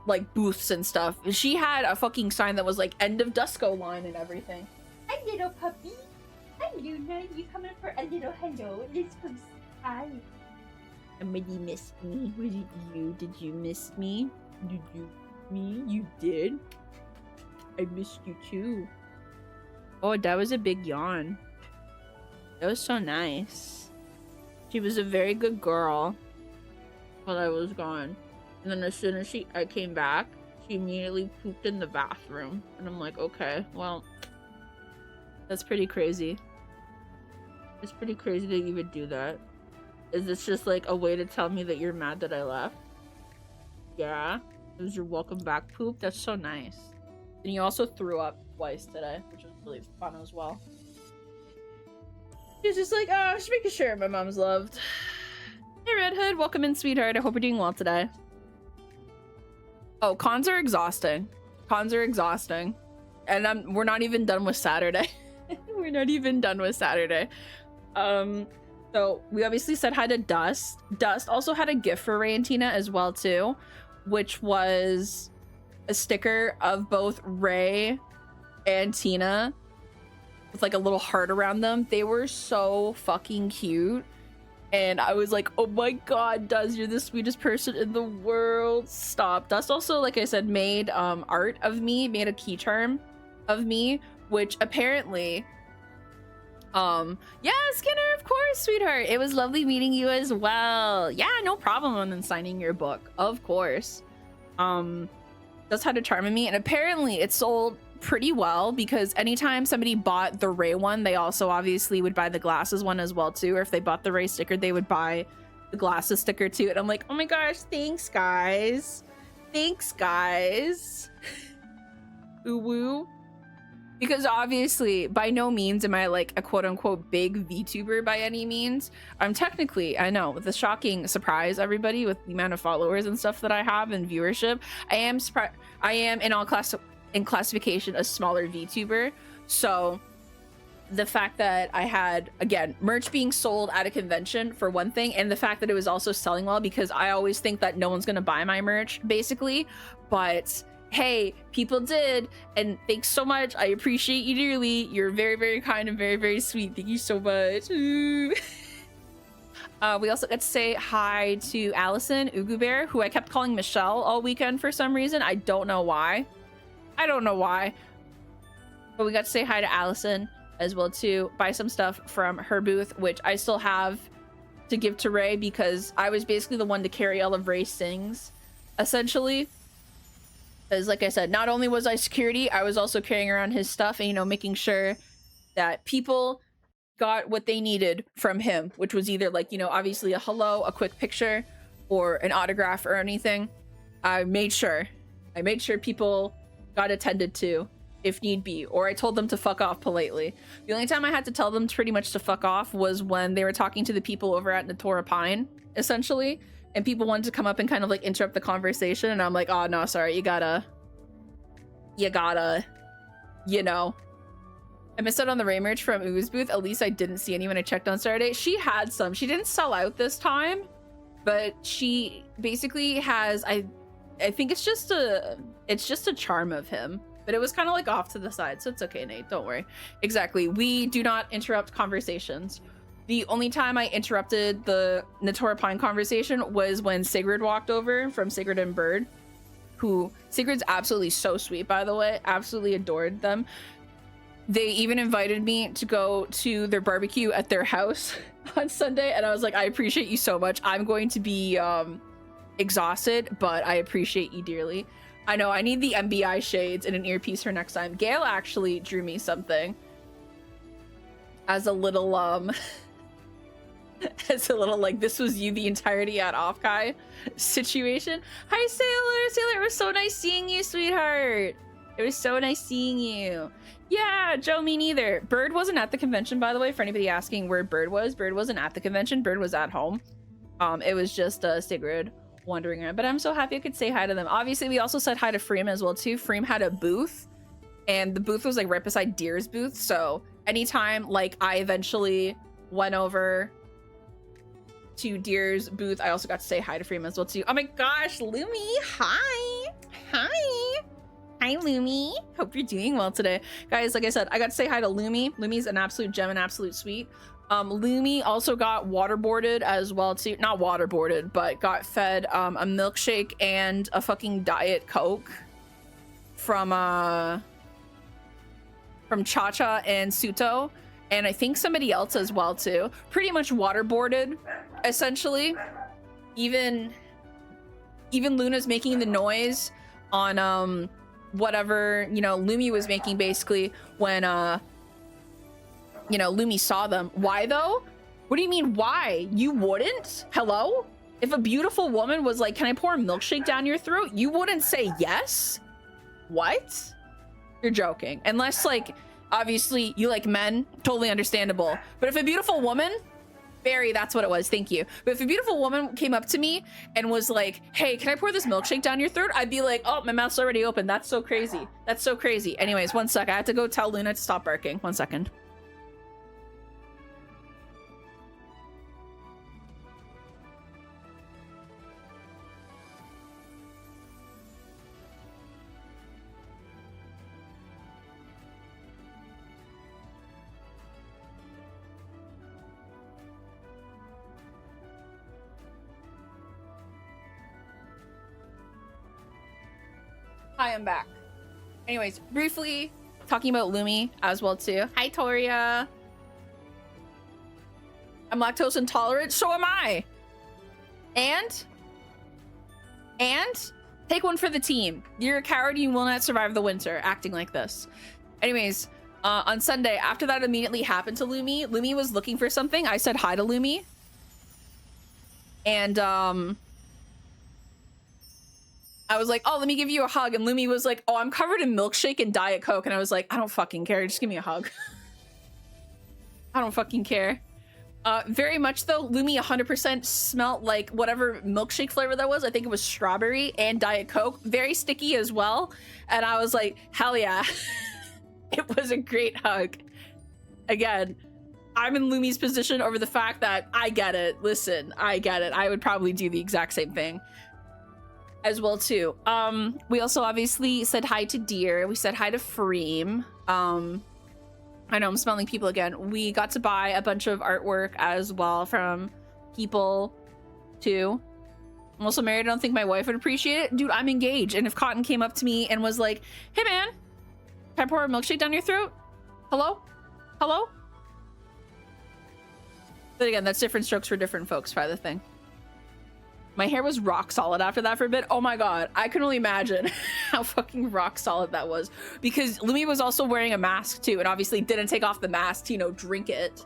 Speaker 1: like booths and stuff. She had a fucking sign that was like end of Dusco line and everything.
Speaker 3: A little puppy. Hi, Luna. You coming for a little hello? Let's come say hi.
Speaker 1: Somebody missed me. Was it you? Did you miss me? Did you miss me? You did? I missed you too. Oh, that was a big yawn. That was so nice. She was a very good girl while I was gone. And then as soon as I came back, she immediately pooped in the bathroom. And I'm like, okay, well, that's pretty crazy. It's pretty crazy that you would do that. Is this just like a way to tell me that you're mad that I left? Yeah? It was your welcome back poop? That's so nice. And you also threw up twice today, which was really fun as well. She's just like, oh, just making sure my mom's loved. Hey, Red Hood, welcome in, sweetheart. I hope you're doing well today. Oh, cons are exhausting. Cons are exhausting. And we're not even done with Saturday. We're not even done with Saturday. So we obviously said hi to Dust. Dust also had a gift for Ray and Tina as well too, which was a sticker of both Ray and Tina with like a little heart around them. They were so fucking cute. And I was like, oh my god, Dust, you're the sweetest person in the world. Stop. Dust also, like I said, made art of me, made a key charm of me, which apparently yeah, Skinner, of course, sweetheart. It was lovely meeting you as well. Yeah, no problem. And then signing your book, of course. That's how to charm me. And apparently it sold pretty well, because anytime somebody bought the Ray one, they also obviously would buy the glasses one as well too. Or if they bought the Ray sticker, they would buy the glasses sticker too. And I'm like, oh my gosh, thanks guys. Thanks guys. Ooh woo. Because obviously, by no means am I like a quote unquote big VTuber by any means. I'm technically, I know, with the shocking surprise, everybody, with the amount of followers and stuff that I have and viewership, I am in classification a smaller VTuber. So the fact that I had, again, merch being sold at a convention for one thing, and the fact that it was also selling well, because I always think that no one's gonna buy my merch, basically, but hey, people did, and thanks so much. I appreciate you dearly. You're very, very kind and very, very sweet. Thank you so much. We also got to say hi to Allison Ugu Bear, who I kept calling Michelle all weekend for some reason. I don't know why. I don't know why. But we got to say hi to Allison as well too. Buy some stuff from her booth, which I still have to give to Ray, because I was basically the one to carry all of Ray's things, essentially. Because like I said, not only was I security, I was also carrying around his stuff and, you know, making sure that people got what they needed from him, which was either like, you know, obviously a hello, a quick picture, or an autograph or anything. I made sure people got attended to if need be, or I told them to fuck off politely. The only time I had to tell them pretty much to fuck off was when they were talking to the people over at Natura Pine, essentially. And people wanted to come up and kind of like interrupt the conversation, and I'm like, oh no, sorry, you gotta, you know. I missed out on the Ray merch from Oo's booth. At least I didn't see any when I checked on Saturday. She had some. She didn't sell out this time, but she basically has, I think it's just a charm of him. But it was kind of like off to the side, so it's okay, Nate, don't worry. Exactly, we do not interrupt conversations. The only time I interrupted the Natura Pine conversation was when Sigrid walked over from Sigrid and Bird, who, Sigrid's absolutely so sweet, by the way, absolutely adored them. They even invited me to go to their barbecue at their house on Sunday, and I was like, I appreciate you so much. I'm going to be exhausted, but I appreciate you dearly. I know, I need the MBI shades and an earpiece for next time. Gail actually drew me something as a little as a little like, this was you the entirety at Offkai situation. Hi Sailor, it was so nice seeing you, sweetheart. It was so nice seeing you. Yeah, Joe, me neither. Bird wasn't at the convention, by the way, for anybody asking where Bird was. Bird wasn't at the convention. Bird was at home. It was just Sigrid wandering around, but I'm so happy I could say hi to them. Obviously, we also said hi to Freem as well too. Freem had a booth, and the booth was like right beside Deer's booth, so anytime like I eventually went over to Deer's booth, I also got to say hi to Freem as well too. Oh my gosh, Lumi, hi. Hi, Lumi. Hope you're doing well today. Guys, like I said, I got to say hi to Lumi. Lumi's an absolute gem and absolute sweet. Lumi also got waterboarded as well too. Not waterboarded, but got fed a milkshake and a fucking Diet Coke from Cha-Cha and Suto. And I think somebody else as well too. Pretty much waterboarded, essentially. Even Luna's making the noise on whatever, you know, Lumi was making basically when you know, Lumi saw them. Why though? What do you mean why? You wouldn't? Hello? If a beautiful woman was like, can I pour a milkshake down your throat? You wouldn't say yes? What? You're joking. Unless like, obviously you like men, totally understandable. But if a beautiful woman Barry, that's what it was. Thank you. But if a beautiful woman came up to me and was like, hey, can I pour this milkshake down your throat? I'd be like, oh, my mouth's already open. That's so crazy. That's so crazy. Anyways, one sec. I have to go tell Luna to stop barking. 1 second. Hi, I'm back. Anyways, briefly talking about Lumi as well too. Hi, Toria. I'm lactose intolerant, so am I. And take one for the team. You're a coward, you will not survive the winter acting like this. Anyways, on Sunday, after that immediately happened to Lumi, Lumi was looking for something. I said hi to Lumi. And I was like, oh, let me give you a hug. And Lumi was like, oh, I'm covered in milkshake and Diet Coke. And I was like, I don't fucking care. Just give me a hug. I don't fucking care. Very much though, Lumi 100% smelled like whatever milkshake flavor that was. I think it was strawberry and Diet Coke. Very sticky as well. And I was like, hell yeah. It was a great hug. Again, I'm in Lumi's position over the fact that I get it. Listen, I get it. I would probably do the exact same thing as well too. We also obviously said hi to Deer. We said hi to Freem. I know I'm smelling people again. We got to buy a bunch of artwork as well from people too. I'm also married. I don't think my wife would appreciate it. Dude, I'm engaged. And if Cotton came up to me and was like, hey man, can I pour a milkshake down your throat? Hello? Hello? But again, that's different strokes for different folks, by the thing. My hair was rock solid after that for a bit. Oh my god, I can only imagine how fucking rock solid that was. Because Lumi was also wearing a mask too, and obviously didn't take off the mask to, you know, drink it.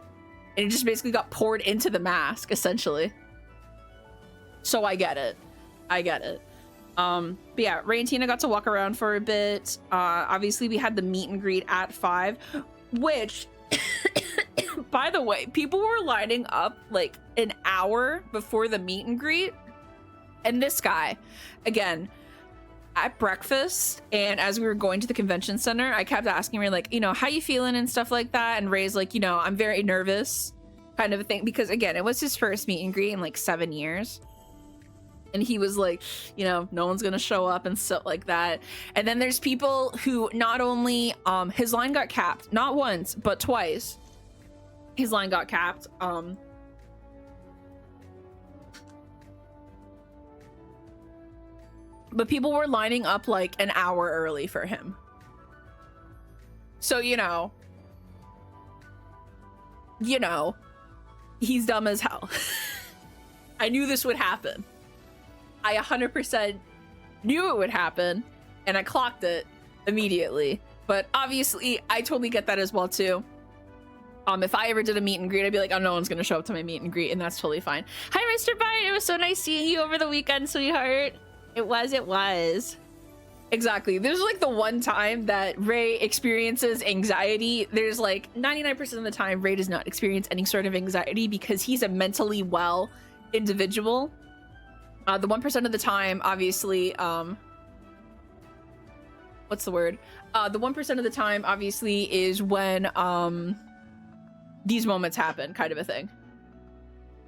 Speaker 1: And it just basically got poured into the mask, essentially. So I get it. I get it. But yeah, Ray and Tina got to walk around for a bit. Obviously we had the meet and greet at 5, which... By the way, people were lining up like an hour before the meet and greet. And this guy, again, at breakfast and as we were going to the convention center, I kept asking Ray, like, you know, how you feeling and stuff like that. And Ray's like, you know, I'm very nervous kind of a thing. Because again, it was his first meet and greet in like 7 years. And he was like, you know, no one's going to show up and stuff like that. And then there's people who not only his line got capped, not once, but twice. His line got capped. But people were lining up like an hour early for him. So, you know, he's dumb as hell. I knew this would happen. I 100% knew it would happen, and I clocked it immediately. But obviously, I totally get that as well, too. If I ever did a meet and greet, I'd be like, oh, no one's going to show up to my meet and greet, and that's totally fine. Hi, Mr. Bite. It was so nice seeing you over the weekend, sweetheart. It was. Exactly. There's like the one time that Ray experiences anxiety. There's like 99% of the time, Ray does not experience any sort of anxiety because he's a mentally well individual. The 1% of the time, obviously, what's the word? The 1% of the time, obviously, is when, these moments happen, kind of a thing.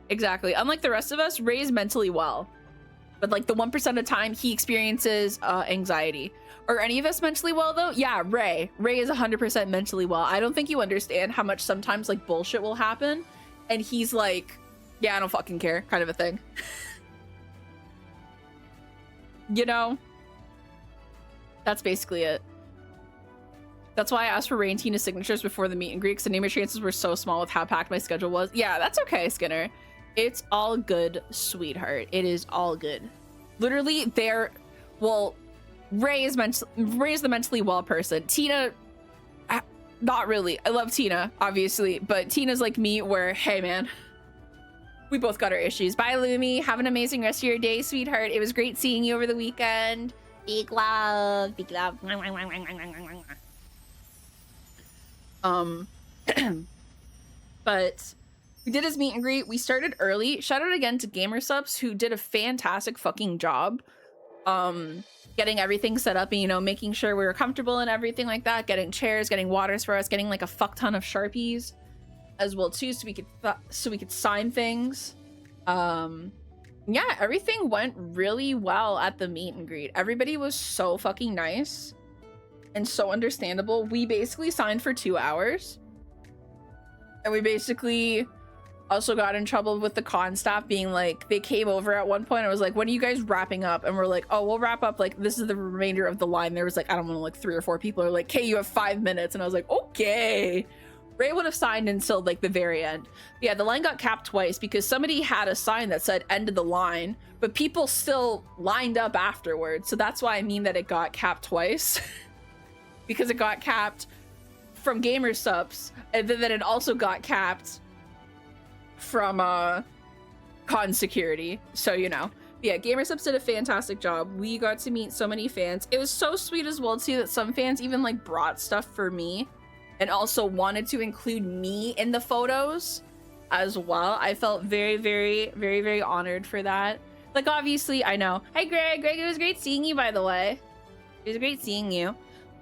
Speaker 1: Exactly. Unlike the rest of us, Ray is mentally well. But like the 1% of the time he experiences anxiety. Are any of us mentally well though? Yeah, Ray. Ray is 100% mentally well. I don't think you understand how much sometimes like bullshit will happen. And he's like, yeah, I don't fucking care, kind of a thing. You know? That's basically it. That's why I asked for Ray and Tina's signatures before the meet and greet, because the name of chances were so small with how packed my schedule was. Yeah, that's okay, Skinner. It's all good, sweetheart. It is all good. Literally, well, Ray is the mentally well person. Tina, not really. I love Tina, obviously, but Tina's like me where, hey, man, we both got our issues. Bye, Lumi. Have an amazing rest of your day, sweetheart. It was great seeing you over the weekend. Big love. Big love. But We did his meet and greet. We started early. Shout out again to Gamersubs, who did a fantastic fucking job. Getting everything set up and, you know, making sure we were comfortable and everything like that. Getting chairs, getting waters for us, getting like a fuck ton of Sharpies as well too, so we could sign things. Yeah, everything went really well at the meet and greet. Everybody was so fucking nice and so understandable. We basically signed for 2 hours, and we basically also got in trouble with the con staff being like, they came over at one point and was like, when are you guys wrapping up? And we're like, oh, we'll wrap up, like, this is the remainder of the line. There was like, I don't know, like 3 or 4 people are like, okay, you have 5 minutes. And I was like, okay. Ray would have signed until like the very end. But yeah, the line got capped twice because somebody had a sign that said end of the line, but people still lined up afterwards. So that's why I mean that it got capped twice. Because it got capped from Gamersubs, and then it also got capped from con security. So, you know. But yeah, Gamersubs did a fantastic job. We got to meet so many fans. It was so sweet as well too that some fans even like brought stuff for me and also wanted to include me in the photos as well. I felt very, very, very, very honored for that. Like, obviously, I know. Hi, Greg. Greg, it was great seeing you, by the way. It was great seeing you.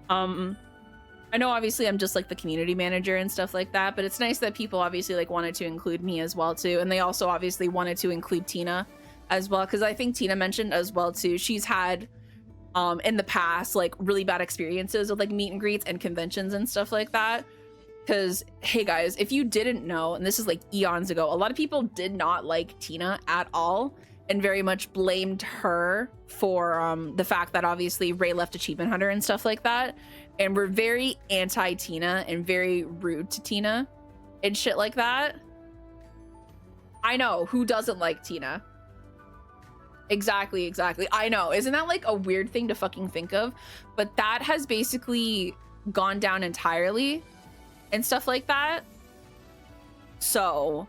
Speaker 1: I know, obviously, I'm just like the community manager and stuff like that, but it's nice that people obviously like wanted to include me as well too. And they also obviously wanted to include Tina as well, because I think Tina mentioned as well too, she's had in the past like really bad experiences with like meet and greets and conventions and stuff like that. Because hey guys, if you didn't know, and this is like eons ago, a lot of people did not like Tina at all and very much blamed her for the fact that obviously Ray left Achievement Hunter and stuff like that, and were very anti-Tina and very rude to Tina and shit like that. I know, who doesn't like Tina? Exactly. I know. Isn't that like a weird thing to fucking think of? But that has basically gone down entirely and stuff like that. So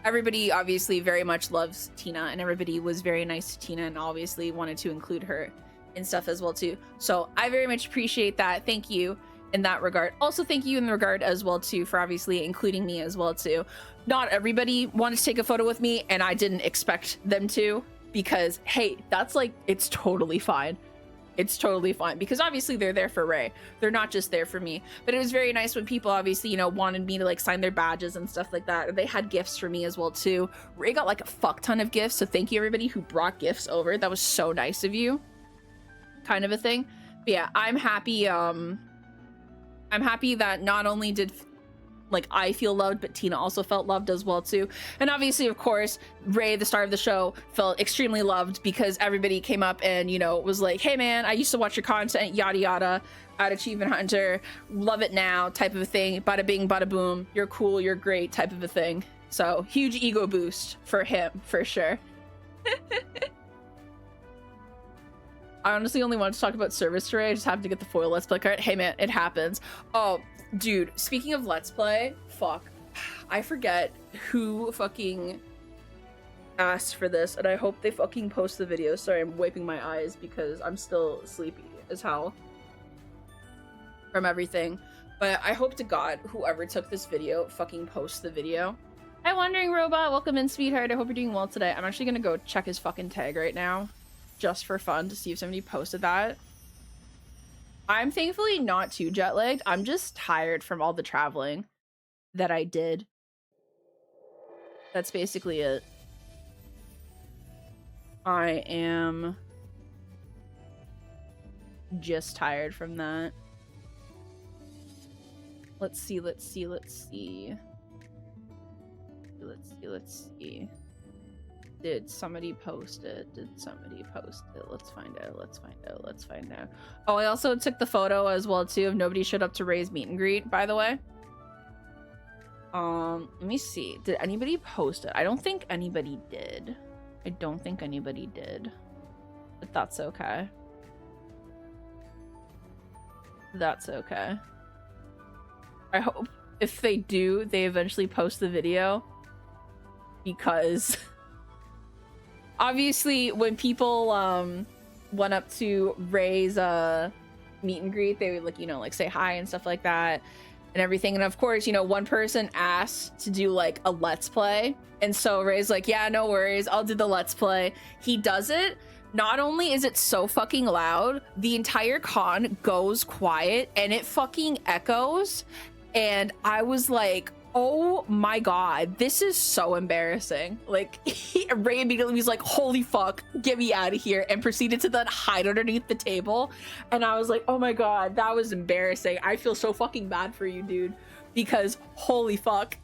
Speaker 1: everybody obviously very much loves Tina, and everybody was very nice to Tina and obviously wanted to include her and stuff as well too. So I very much appreciate that. Thank you in that regard. Also, thank you in the regard as well too for obviously including me as well too. Not everybody wanted to take a photo with me, and I didn't expect them to. Because hey, that's like, it's totally fine. It's totally fine because obviously they're there for Ray. They're not just there for me. But it was very nice when people obviously, you know, wanted me to like sign their badges and stuff like that. They had gifts for me as well too. Ray got like a fuck ton of gifts, so thank you everybody who brought gifts over. That was so nice of you, kind of a thing. But yeah, I'm happy that not only did like I feel loved, but Tina also felt loved as well too. And obviously, of course, Ray, the star of the show, felt extremely loved because everybody came up and, you know, was like, hey man, I used to watch your content, yada yada, at Achievement Hunter, love it now, type of a thing. Bada bing, bada boom, you're cool, you're great, type of a thing. So huge ego boost for him, for sure. I honestly only wanted to talk about service today. I just have to get the foil Let's Play card. Hey man, it happens. Oh, dude, speaking of Let's Play, fuck. I forget who fucking asked for this, and I hope they fucking post the video. Sorry, I'm wiping my eyes because I'm still sleepy as hell from everything. But I hope to God, whoever took this video, fucking post the video. Hi, Wandering Robot. Welcome in, sweetheart. I hope you're doing well today. I'm actually gonna go check his fucking tag right now, just for fun, to see if somebody posted that. I'm thankfully not too jet lagged. I'm just tired from all the traveling that I did. That's basically it. I am just tired from that. Let's see. Did somebody post it? Let's find out. Oh, I also took the photo as well too of nobody showed up to Ray's meet and greet, by the way. Let me see. Did anybody post it? I don't think anybody did. But that's okay. I hope if they do, they eventually post the video, because obviously when people went up to Ray's meet and greet, they would, like, you know, like say hi and stuff like that. and everything. And of course, you know, one person asked to do like a let's play. And so Ray's like, yeah, no worries, I'll do the let's play. He does it. Not only is it so fucking loud, the entire con goes quiet and it fucking echoes. And I was like, oh my god, this is so embarrassing. Like, Ray immediately was like, holy fuck, get me out of here, and proceeded to then hide underneath the table. And I was like, oh my god, that was embarrassing. I feel so fucking bad for you, dude, because holy fuck,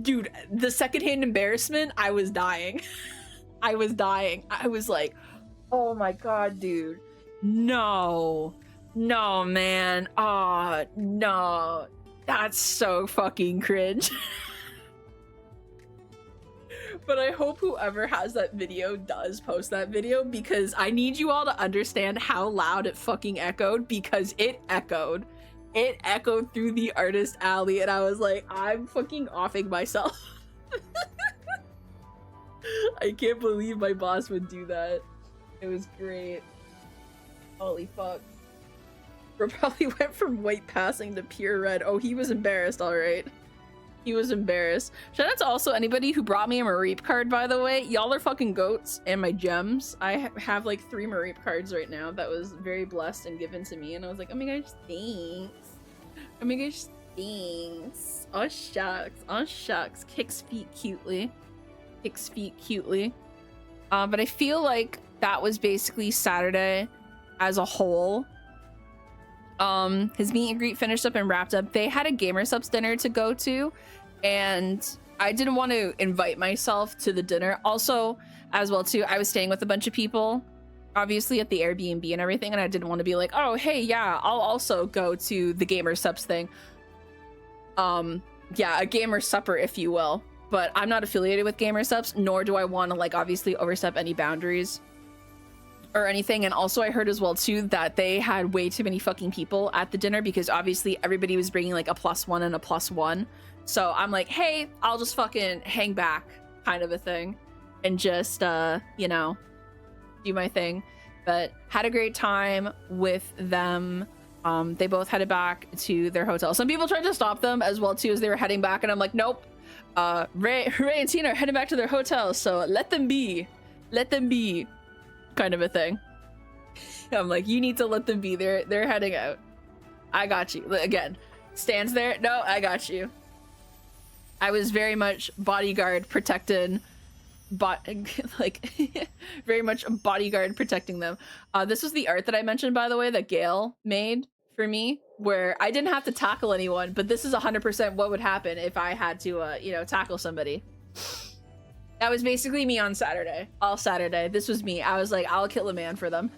Speaker 1: dude, the secondhand embarrassment, I was dying. I was dying. I was like, oh my god, dude, no, man, oh no. That's so fucking cringe. But I hope whoever has that video does post that video, because I need you all to understand how loud it fucking echoed, because it echoed. It echoed through the artist alley, and I was like, I'm fucking offing myself. I can't believe my boss would do that. It was great. Holy fuck. Bro probably went from white passing to pure red. Oh, he was embarrassed, all right. He was embarrassed. Shout out to also anybody who brought me a Mareep card, by the way. Y'all are fucking goats, and my gems. I have like 3 Mareep cards right now. That was very blessed and given to me, and I was like, oh my gosh, thanks. Oh my gosh, thanks. Oh shucks, oh shucks. Kicks feet cutely. Kicks feet cutely. But I feel like that was basically Saturday as a whole. His meet and greet finished up and wrapped up. They had a gamer subs dinner to go to, and I didn't want to invite myself to the dinner. Also, as well too, I was staying with a bunch of people, obviously at the Airbnb and everything, and I didn't want to be like, oh hey, yeah, I'll also go to the gamer subs thing. Yeah, a gamer supper, if you will. But I'm not affiliated with gamer subs, nor do I want to like obviously overstep any boundaries or anything. And also I heard as well too that they had way too many fucking people at the dinner, because obviously everybody was bringing like a +1 and a +1. So I'm like, hey, I'll just fucking hang back, kind of a thing, and just you know, do my thing. But had a great time with them. They both headed back to their hotel. Some people tried to stop them as well too as they were heading back, and I'm like, nope, Ray and Tina are heading back to their hotel, so let them be, kind of a thing. I'm like, you need to let them be. They're heading out. I got you. Again, stands there. No, I got you. I was very much bodyguard protecting, like very much bodyguard protecting them. This was the art that I mentioned, by the way, that Gail made for me, where I didn't have to tackle anyone, but this is 100% what would happen if I had to, you know, tackle somebody. That was basically me on Saturday. All Saturday. This was me. I was like, I'll kill a man for them.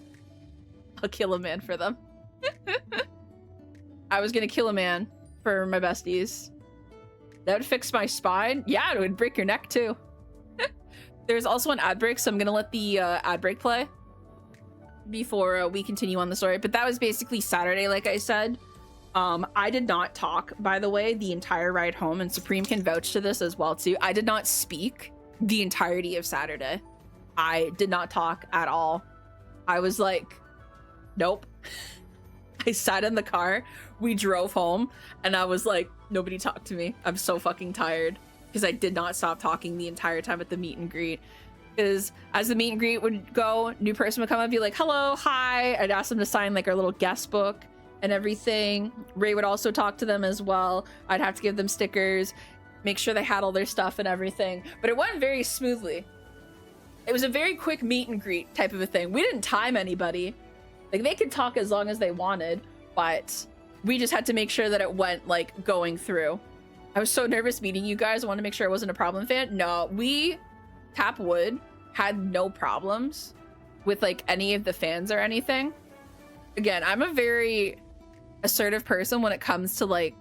Speaker 1: I'll kill a man for them. I was gonna kill a man for my besties. That would fix my spine. Yeah, it would break your neck too. There's also an ad break, so I'm gonna let the ad break play before we continue on the story. But that was basically Saturday, like I said. I did not talk, by the way, the entire ride home, and Supreme can vouch to this as well too. I did not speak the entirety of Saturday. I did not talk at all. I was like, nope. I sat in the car, we drove home, and I was like, nobody talked to me. I'm so fucking tired, because I did not stop talking the entire time at the meet and greet. Because as the meet and greet would go, new person would come up and be like, hello, hi. I'd ask them to sign like our little guest book and everything. Ray would also talk to them as well. I'd have to give them stickers, make sure they had all their stuff and everything. But it went very smoothly. It was a very quick meet and greet type of a thing. We didn't time anybody. Like, they could talk as long as they wanted, but we just had to make sure that it went like going through. I was so nervous meeting you guys. I wanted to make sure I wasn't a problem fan. No, we, tap wood, had no problems with like any of the fans or anything. Again, I'm a very assertive person when it comes to like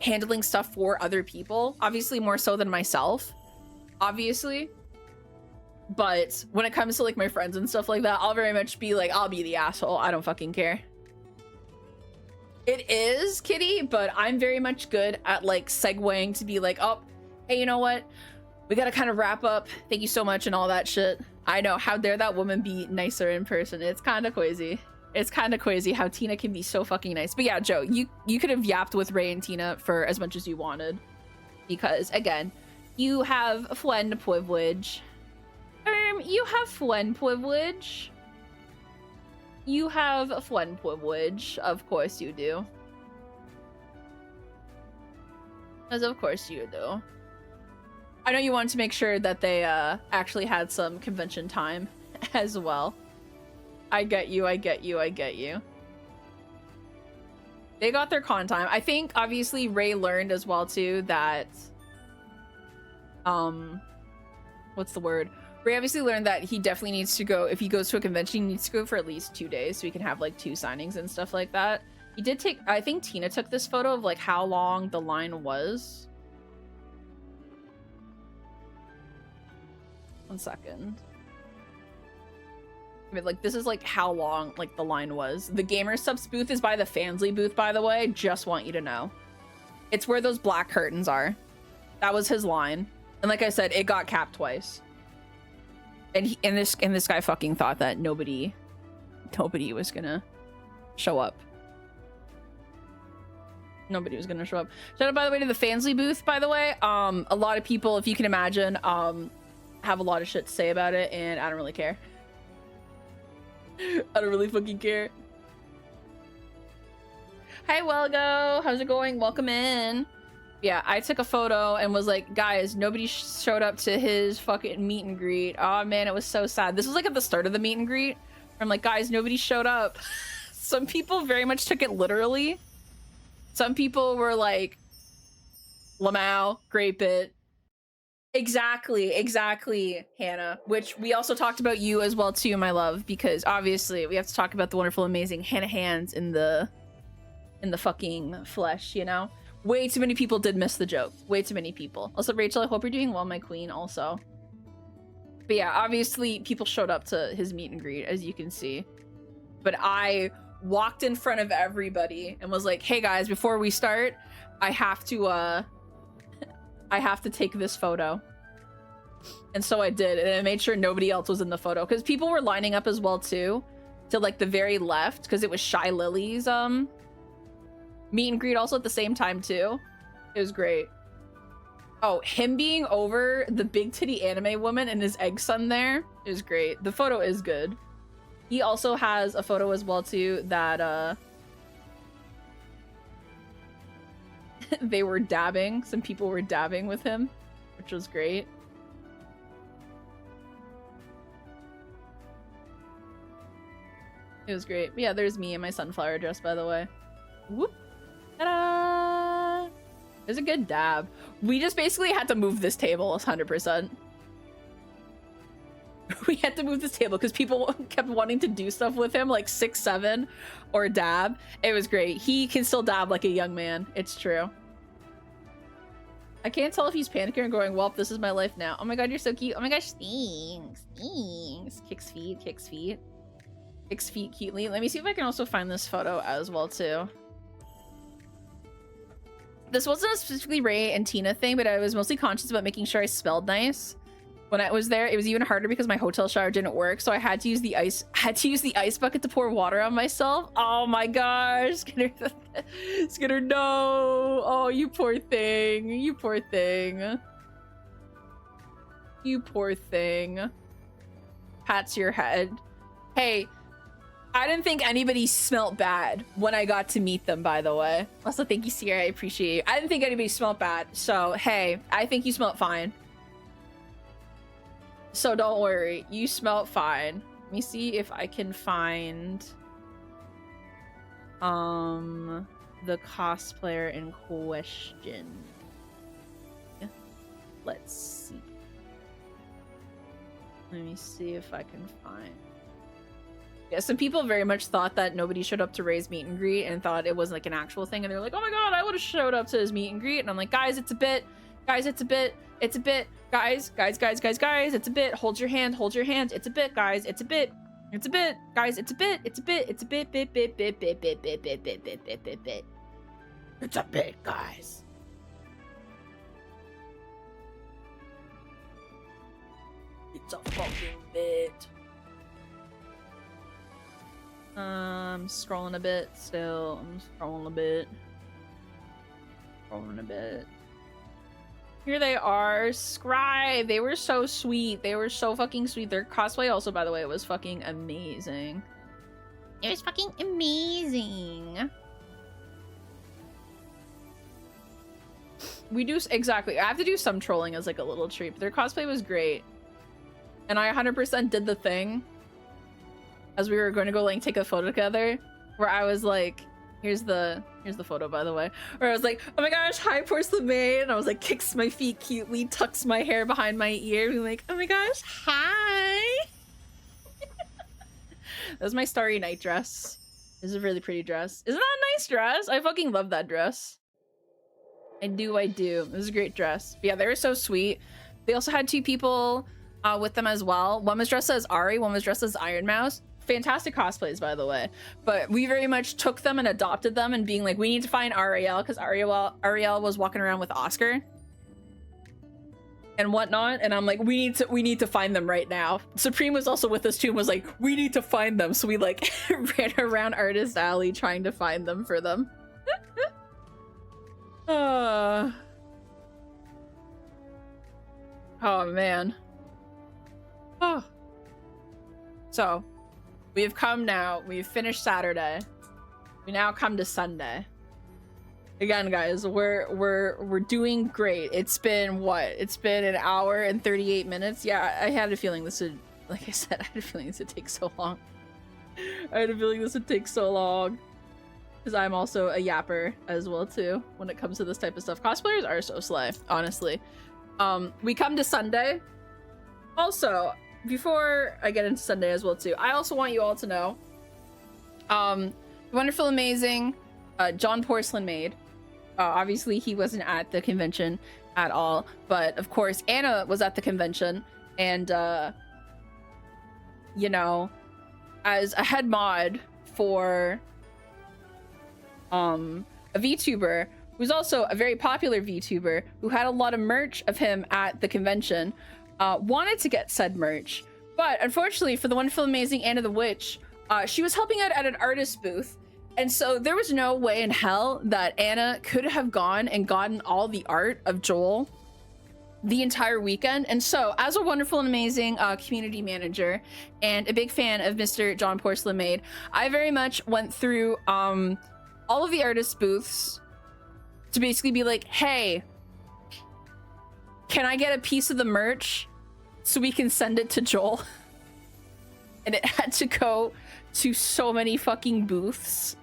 Speaker 1: handling stuff for other people, obviously more so than myself, obviously. But when it comes to like my friends and stuff like that, I'll very much be like, I'll be the asshole. I don't fucking care. It is, Kitty, but I'm very much good at like segueing to be like, oh, hey, you know what? We gotta kind of wrap up. Thank you so much and all that shit. I know, how dare that woman be nicer in person? It's kind of crazy. It's kind of crazy how Tina can be so fucking nice. But yeah, Joe, you could have yapped with Ray and Tina for as much as you wanted. Because, again, you have friend privilege. You have friend privilege. You have friend privilege. Of course you do. As of course you do. I know you wanted to make sure that they actually had some convention time as well. I get you, I get you, I get you. They got their con time. I think, obviously, Ray learned as well, too, that... What's the word? Ray obviously learned that he definitely needs to go, if he goes to a convention, he needs to go for at least 2 days so he can have, like, 2 signings and stuff like that. He did take... I think Tina took this photo of, like, how long the line was. 1 second. Like, this is like how long like the line was. The Gamer Subs booth is by the Fansly booth, by the way. Just want you to know. It's where those black curtains are. That was his line. And like I said, it got capped twice. And this guy fucking thought that nobody was gonna show up. Nobody was gonna show up. Shout out, by the way, to the Fansly booth, by the way. A lot of people, if you can imagine, have a lot of shit to say about it, and I don't really care. I don't really fucking care. Hi, Welgo. How's it going? Welcome in. Yeah, I took a photo and was like, guys, nobody showed up to his fucking meet and greet. Oh, man, it was so sad. This was like at the start of the meet and greet. I'm like, guys, nobody showed up. Some people very much took it literally. Some people were like, Lamau, grape it. Exactly, Hannah. Which we also talked about you as well too, my love, because obviously we have to talk about the wonderful, amazing Hannah Hands in the fucking flesh, you know? Way too many people did miss the joke. Way too many people. Also, Rachel, I hope you're doing well, my queen, also. But yeah, obviously people showed up to his meet and greet, as you can see. But I walked in front of everybody and was like, hey guys, before we start, I have to take this photo. And so I did, and I made sure nobody else was in the photo because people were lining up as well too, to like the very left, because it was Shy Lily's meet and greet also at the same time too. It was great. Oh, him being over the big titty anime woman and his egg son there is great. The photo is good. He also has a photo as well too that they were dabbing. Some people were dabbing with him, which was great. It was great. Yeah, there's me in my sunflower dress, by the way. Whoop. Ta-da! It was a good dab. We just basically had to move this table 100%. We had to move this table because people kept wanting to do stuff with him, like 6'7" or dab. It was great. He can still dab like a young man. It's true. I can't tell if he's panicking or going, well, this is my life now. Oh my god, you're so cute. Oh my gosh, thanks. Thanks. Kicks feet, kicks feet. Kicks feet cutely. Let me see if I can also find this photo as well, too. This wasn't a specifically Ray and Tina thing, but I was mostly conscious about making sure I smelled nice. When I was there, it was even harder because my hotel shower didn't work, so I had to use the ice bucket to pour water on myself. Oh my gosh, Skinner, no. Oh, you poor thing. You poor thing. You poor thing. Pats your head. Hey, I didn't think anybody smelled bad when I got to meet them, by the way. Also, thank you, Sierra. I appreciate you. I didn't think anybody smelled bad, so hey, I think you smelled fine. So don't worry, you smell fine. Let me see if I can find the cosplayer in question. Let's see. Let me see if I can find. Yeah, some people very much thought that nobody showed up to Ray's meet and greet and thought it wasn't like an actual thing, and they were like, oh my god, I would have showed up to his meet and greet. And I'm like, guys, it's a bit. Guys, it's a bit. It's a bit. Guys, it's a bit. Hold your hand, it's a bit, guys, it's a bit. It's a bit, guys, it's a bit. It's a bit, it's a bit, bit. It's a bit, guys. It's a fucking bit. Scrolling a bit still. I'm scrolling a bit. Scrolling a bit. Here they are. Scribe. They were so sweet. They were so fucking sweet. Their cosplay also, by the way, was fucking amazing. It was fucking amazing. We do exactly. I have to do some trolling as like a little treat. But their cosplay was great, and I 100% did the thing as we were going to go like take a photo together, where I was like, here's the photo, by the way, where I was like, oh my gosh, hi porcelain maid, and I was like, kicks my feet cutely, tucks my hair behind my ear, and like, oh my gosh, hi. That was my Starry Night dress. This is a really pretty dress. Isn't that a nice dress? I fucking love that dress. I do. It was a great dress. But yeah, they were so sweet. They also had two people with them as well. One was dressed as Ari, one was dressed as Iron Mouse. Fantastic cosplays, by the way. But we very much took them and adopted them and being like, we need to find Ariel, because Ariel was walking around with Oscar and whatnot, and I'm like, we need to find them right now. Supreme was also with us too and was like, we need to find them. So we like ran around Artist Alley trying to find them for them. Oh man. Oh. So we've come now. We've finished Saturday. We now come to Sunday. Again, guys, we're doing great. It's been what? It's been an hour and 38 minutes. Yeah, I had a feeling this would, like I said, I had a feeling this would take so long. I had a feeling this would take so long. Because I'm also a yapper as well too when it comes to this type of stuff. Cosplayers are so slay, honestly. We come to Sunday. Also, before I get into Sunday as well too, I also want you all to know, wonderful, amazing, John Porcelain Maid. Obviously he wasn't at the convention at all, but of course Anna was at the convention, and you know, as a head mod for a VTuber who's also a very popular VTuber who had a lot of merch of him at the convention, wanted to get said merch, but unfortunately for the wonderful, amazing Anna the Witch, she was helping out at an artist booth, and so there was no way in hell that Anna could have gone and gotten all the art of Joel the entire weekend. And so as a wonderful and amazing community manager and a big fan of Mr. John Porcelain Maid, I very much went through all of the artist booths to basically be like, hey, can I get a piece of the merch so we can send it to Joel? And it had to go to so many fucking booths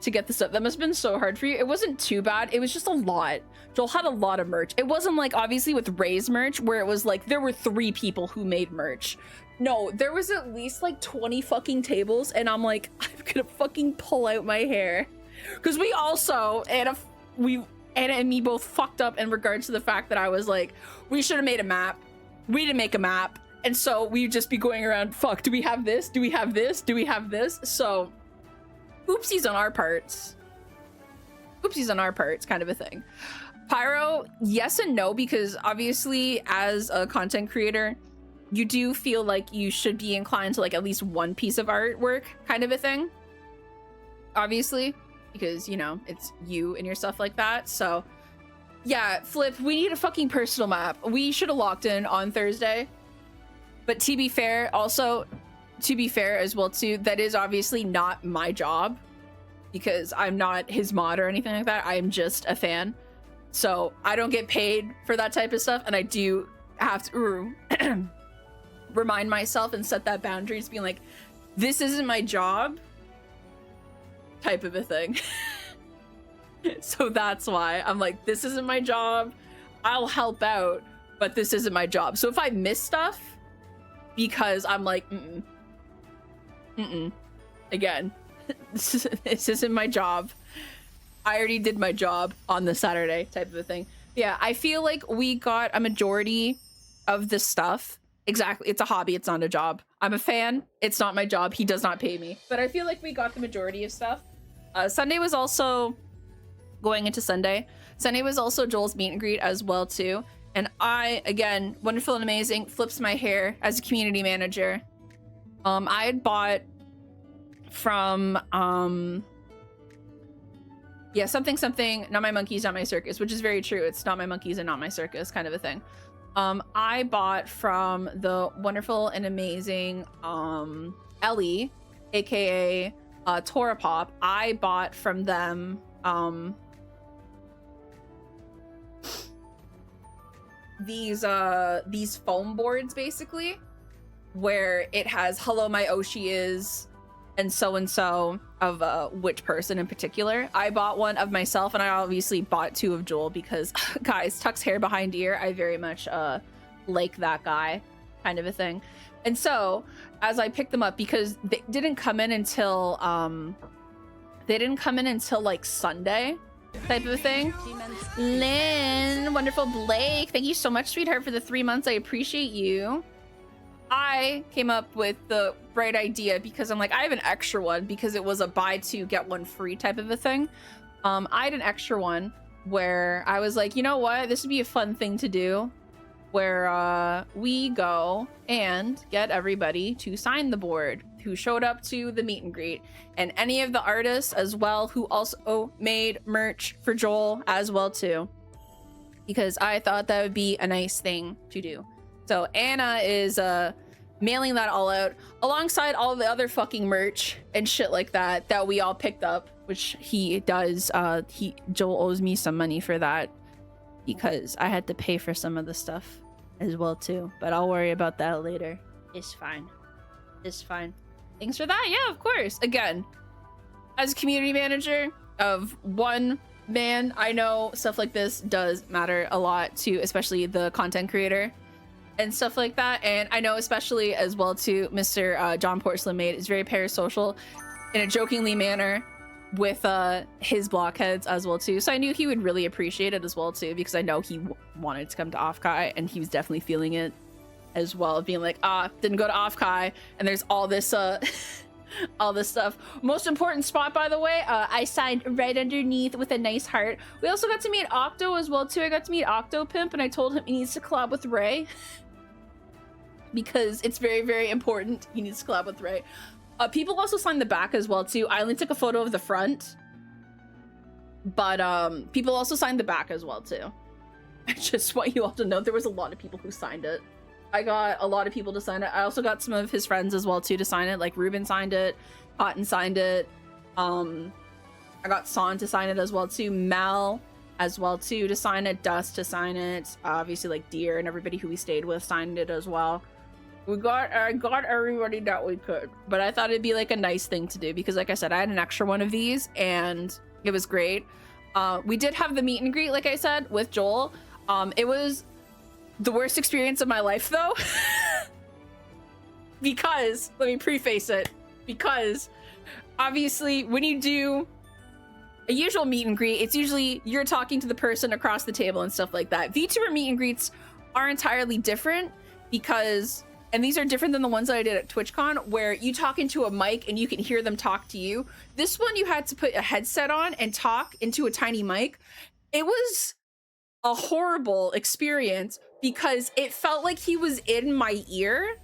Speaker 1: to get this up. That must have been so hard for you. It wasn't too bad. It was just a lot. Joel had a lot of merch. It wasn't like obviously with Ray's merch where it was like there were 3 people who made merch. No, there was at least like 20 fucking tables, and I'm like, I'm gonna fucking pull out my hair. Because we also, Anna and me both fucked up in regards to the fact that I was like, we should have made a map. We didn't make a map. And so we'd just be going around, fuck, do we have this? Do we have this? Do we have this? So, oopsies on our parts. Oopsies on our parts, kind of a thing. Pyro, yes and no, because obviously as a content creator, you do feel like you should be inclined to like at least one piece of artwork, kind of a thing. Obviously, because, you know, it's you and your stuff like that. So, yeah, Flip, we need a fucking personal map. We should have locked in on Thursday. But to be fair, also, to be fair as well too, that is obviously not my job, because I'm not his mod or anything like that. I am just a fan. So I don't get paid for that type of stuff, and I do have to remind myself and set that boundaries, being like, this isn't my job, type of a thing. So that's why I'm like, this isn't my job. I'll help out, but this isn't my job. So if I miss stuff because I'm like, again, this isn't my job. I already did my job on the Saturday, type of a thing. Yeah, I feel like we got a majority of the stuff. Exactly. It's a hobby. It's not a job. I'm a fan. It's not my job. He does not pay me. But I feel like we got the majority of stuff. Sunday was also, going into Sunday, Sunday was also Joel's meet and greet as well too. And I, again, wonderful and amazing, flips my hair as a community manager. I had bought from yeah, something something, not my monkeys, not my circus, which is very true. It's not my monkeys and not my circus kind of a thing. I bought from the wonderful and amazing Ellie, aka Tora Pop. I bought from them these foam boards, basically, where it has hello my Oshi is and so of which person in particular. I bought one of myself, and I obviously bought two of Joel because guys, tucks hair behind ear, I very much like that guy kind of a thing. And so as I picked them up, because they didn't come in until like Sunday type of a thing. Lynn, wonderful Blake, thank you so much, sweetheart, for the 3 months. I appreciate you. I came up with the bright idea because I'm like, I have an extra one because it was a buy two get one free type of a thing. I had an extra one where I was like, you know what, this would be a fun thing to do, where we go and get everybody to sign the board who showed up to the meet and greet, and any of the artists as well who also made merch for Joel as well too, because I thought that would be a nice thing to do. So Anna is mailing that all out alongside all the other fucking merch and shit like that that we all picked up, which he does. Joel owes me some money for that because I had to pay for some of the stuff as well too, but I'll worry about that later. It's fine. It's fine. Thanks for that. Yeah, of course. Again, as a community manager of one man, I know stuff like this does matter a lot to especially the content creator and stuff like that. And I know especially as well to Mr. John Porcelain Maid is very parasocial in a jokingly manner with his blockheads as well too. So I knew he would really appreciate it as well too, because I know he wanted to come to Offkai and he was definitely feeling it as well, being like, didn't go to Offkai and there's all this all this stuff. Most important spot, by the way, I signed right underneath with a nice heart. We also got to meet Octo as well too. I got to meet Octo Pimp and I told him he needs to collab with Ray because it's very, very important. He needs to collab with Ray. People also signed the back as well too. I only took a photo of the front, but people also signed the back as well too. I just want you all to know there was a lot of people who signed it. I got a lot of people to sign it. I also got some of his friends as well too to sign it. Like Ruben signed it, Cotton signed it. I got Son to sign it as well too. Mel as well too to sign it. Dust to sign it. Obviously like Deer and everybody who we stayed with signed it as well. I got everybody that we could, but I thought it'd be like a nice thing to do because like I said, I had an extra one of these and it was great. We did have the meet and greet, like I said, with Joel. It was the worst experience of my life though, because let me preface it, because obviously when you do a usual meet and greet, it's usually you're talking to the person across the table and stuff like that. VTuber meet and greets are entirely different because, and these are different than the ones that I did at TwitchCon where you talk into a mic and you can hear them talk to you. This one you had to put a headset on and talk into a tiny mic. It was a horrible experience because it felt like he was in my ear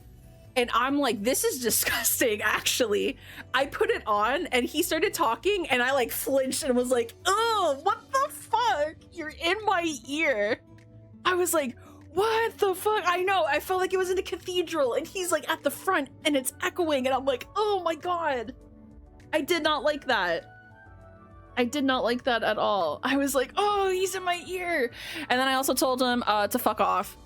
Speaker 1: and I'm like, this is disgusting. Actually, I put it on and he started talking and I like flinched and was like, oh, what the fuck? You're in my ear. I was like, what the fuck? I know, I felt like it was in a cathedral and he's like at the front and it's echoing and I'm like, oh my god. I did not like that. I did not like that at all. I was like, oh, he's in my ear. And then I also told him to fuck off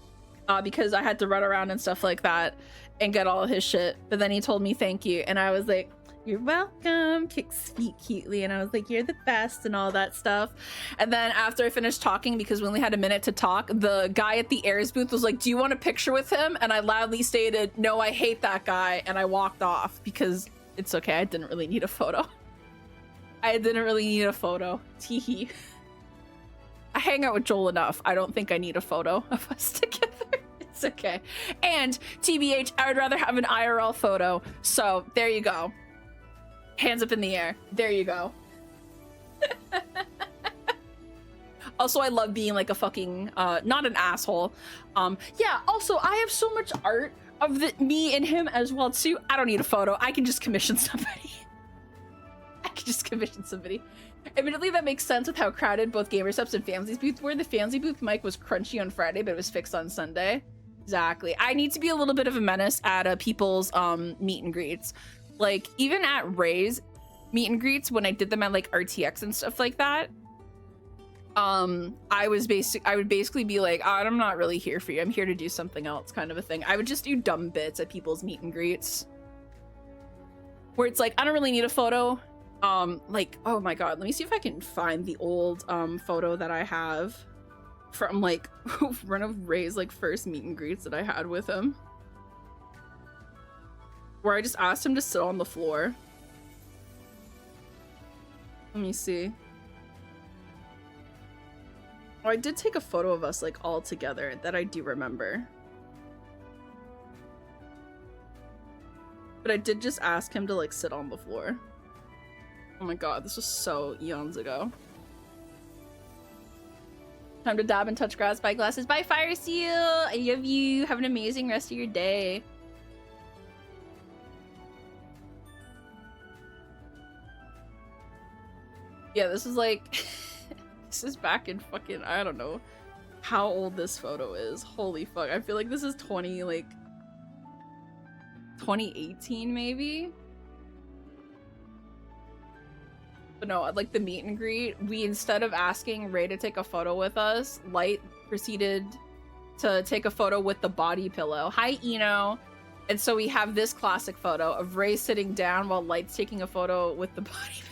Speaker 1: because I had to run around and stuff like that and get all of his shit. But then he told me thank you. And I was like, you're welcome, kicks feet cutely. And I was like, you're the best and all that stuff. And then after I finished talking, because we only had a minute to talk, the guy at the Airs booth was like, do you want a picture with him? And I loudly stated, no, I hate that guy. And I walked off because it's okay. I didn't really need a photo. I didn't really need a photo. Teehee. I hang out with Joel enough. I don't think I need a photo of us together. It's okay. And TBH, I would rather have an IRL photo. So there you go. Hands up in the air. There you go. Also, I love being like a fucking, not an asshole. Yeah, also, I have so much art of me and him as well too. I don't need a photo. I can just commission somebody. could just commission somebody. Admittedly, that makes sense with how crowded both GamerSupps and Famsy's booth were. The Famsy booth mic was crunchy on Friday, but it was fixed on Sunday. Exactly. I need to be a little bit of a menace at people's meet and greets. Like, even at Ray's meet and greets, when I did them at like RTX and stuff like that, I would basically be like, oh, I'm not really here for you. I'm here to do something else, kind of a thing. I would just do dumb bits at people's meet and greets. Where it's like, I don't really need a photo. Like, oh my god, let me see if I can find the old photo that I have from like one of Ray's like first meet and greets that I had with him, where I just asked him to sit on the floor. Let me see. Oh, I did take a photo of us like all together that I do remember. But I did just ask him to like sit on the floor. Oh my god, this was so eons ago. Time to dab and touch grass. Bye glasses. Bye Fire Seal. I love you. Have an amazing rest of your day. Yeah, this is like this is back in fucking, I don't know how old this photo is. Holy fuck. I feel like this is 2018 maybe. But no, like the meet and greet, we, instead of asking Ray to take a photo with us, Light proceeded to take a photo with the body pillow. Hi, Eno. And so we have this classic photo of Ray sitting down while Light's taking a photo with the body pillow.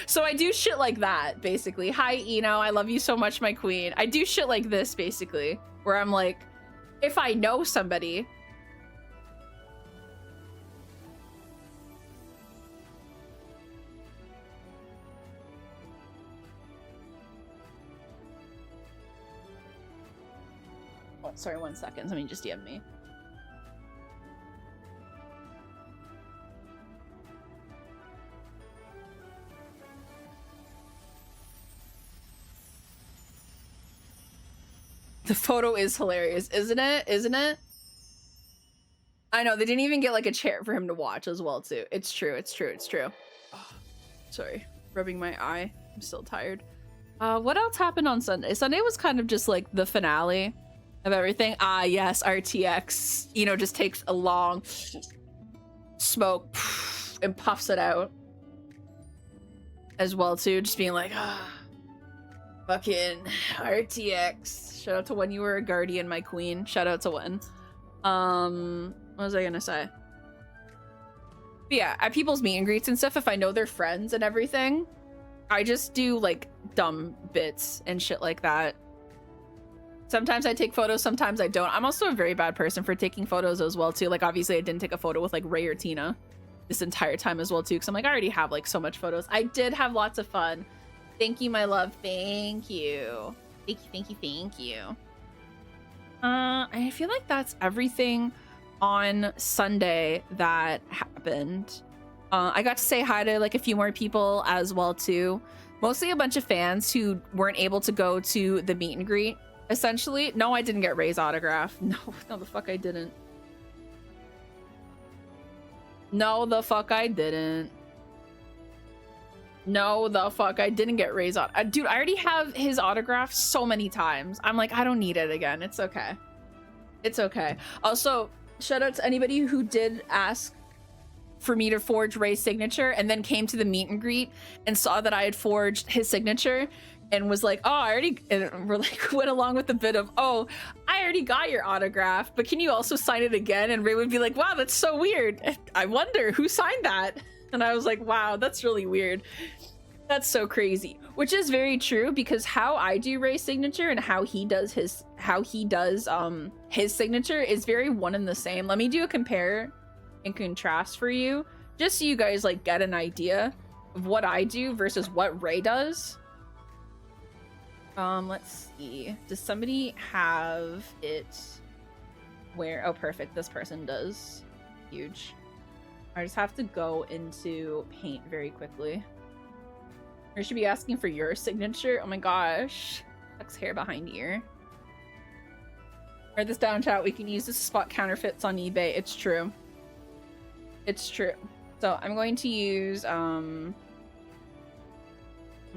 Speaker 1: So I do shit like that, basically. Hi, Eno. I love you so much, my queen. I do shit like this, basically, where I'm like, if I know somebody... Oh, sorry, 1 second. Somebody just DM'd me. The photo is hilarious, isn't it? Isn't it? I know, they didn't even get like a chair for him to watch as well, too. It's true, it's true, it's true. Oh, sorry, rubbing my eye. I'm still tired. What else happened on Sunday? Sunday was kind of just like the finale of everything. Ah, yes, RTX. You know, just takes a long smoke and puffs it out as well, too. Just being like, ah, fucking RTX. Shout out to when you were a guardian, my queen. Shout out to when. What was I gonna say? But yeah, at people's meet and greets and stuff, if I know they're friends and everything, I just do like dumb bits and shit like that. Sometimes I take photos, sometimes I don't. I'm also a very bad person for taking photos as well too. Like obviously I didn't take a photo with like Ray or Tina this entire time as well too, because I'm like, I already have like so much photos. I did have lots of fun. Thank you, my love. Thank you. Thank you, thank you, thank you. I feel like that's everything on Sunday that happened. I got to say hi to like a few more people as well too. Mostly a bunch of fans who weren't able to go to the meet and greet, essentially. No, I didn't get Ray's autograph. No, the fuck I didn't. No, the fuck I didn't. No, the fuck I didn't get Ray's dude, I already have his autograph so many times. I'm like, I don't need it again. It's okay. It's okay. Also, shout out to anybody who did ask for me to forge Ray's signature and then came to the meet and greet and saw that I had forged his signature and was like, oh, I already, and we're like, went along with the bit of, oh, I already got your autograph, but can you also sign it again? And Ray would be like, wow, that's so weird. I wonder who signed that. And I was like, wow, that's really weird. That's so crazy. Which is very true, because how I do Ray's signature and how he does his signature is very one and the same. Let me do a compare and contrast for you, just so you guys like get an idea of what I do versus what Ray does. Let's see. Does somebody have it where? Oh, perfect. This person does. Huge. I just have to go into Paint very quickly. I should be asking for your signature. Oh my gosh. Tuck's hair behind ear. Write this down, chat. We can use this to spot counterfeits on eBay. It's true. It's true. So I'm going to use 1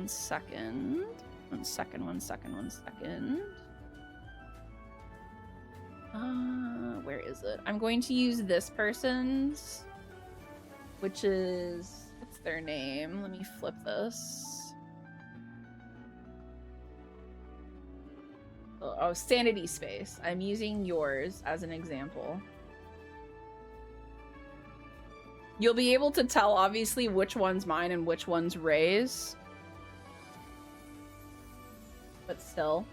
Speaker 1: second. 1 second, 1 second, 1 second. Where is it? I'm going to use this person's, which is, what's their name? Let me flip this. Oh, Sanity Space. I'm using yours as an example. You'll be able to tell, obviously, which one's mine and which one's Ray's. But still.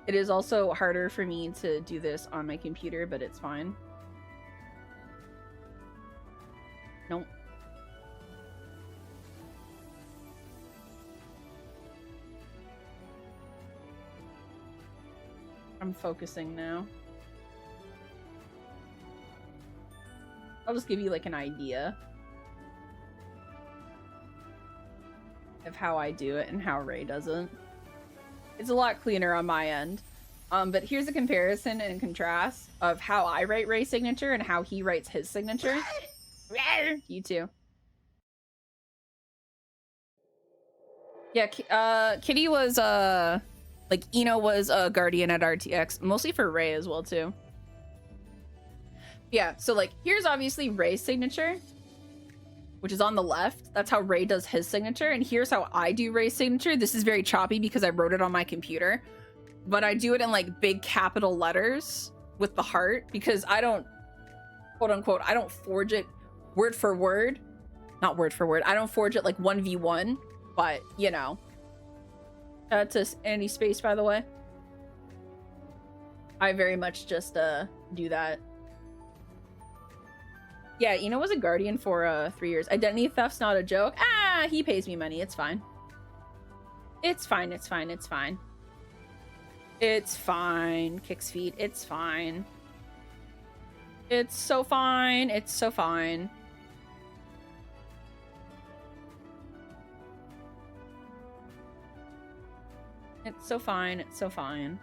Speaker 1: It is also harder for me to do this on my computer, but it's fine. Nope. I'm focusing now. I'll just give you like an idea of how I do it and how Ray does it. It's a lot cleaner on my end. But here's a comparison and contrast of how I write Ray's signature and how he writes his signature. You too. Yeah, Kitty was, like, Eno was a guardian at RTX, mostly for Ray as well, too. Yeah, so, like, here's obviously Ray's signature, which is on the left. That's how Ray does his signature, and here's how I do Ray's signature. This is very choppy because I wrote it on my computer, but I do it in, like, big capital letters with the heart because I don't, quote unquote, I don't forge it word for word. Not word for word. I don't forge it, like, 1v1, but, you know. Shout out to Sanity Space, by the way. I very much just do that. Yeah, Eno was a guardian for 3 years. Identity theft's not a joke. Ah, he pays me money. It's fine. It's fine. It's fine. It's fine. It's fine. Kicks feet. It's fine. It's so fine. It's so fine. It's so fine. It's so fine.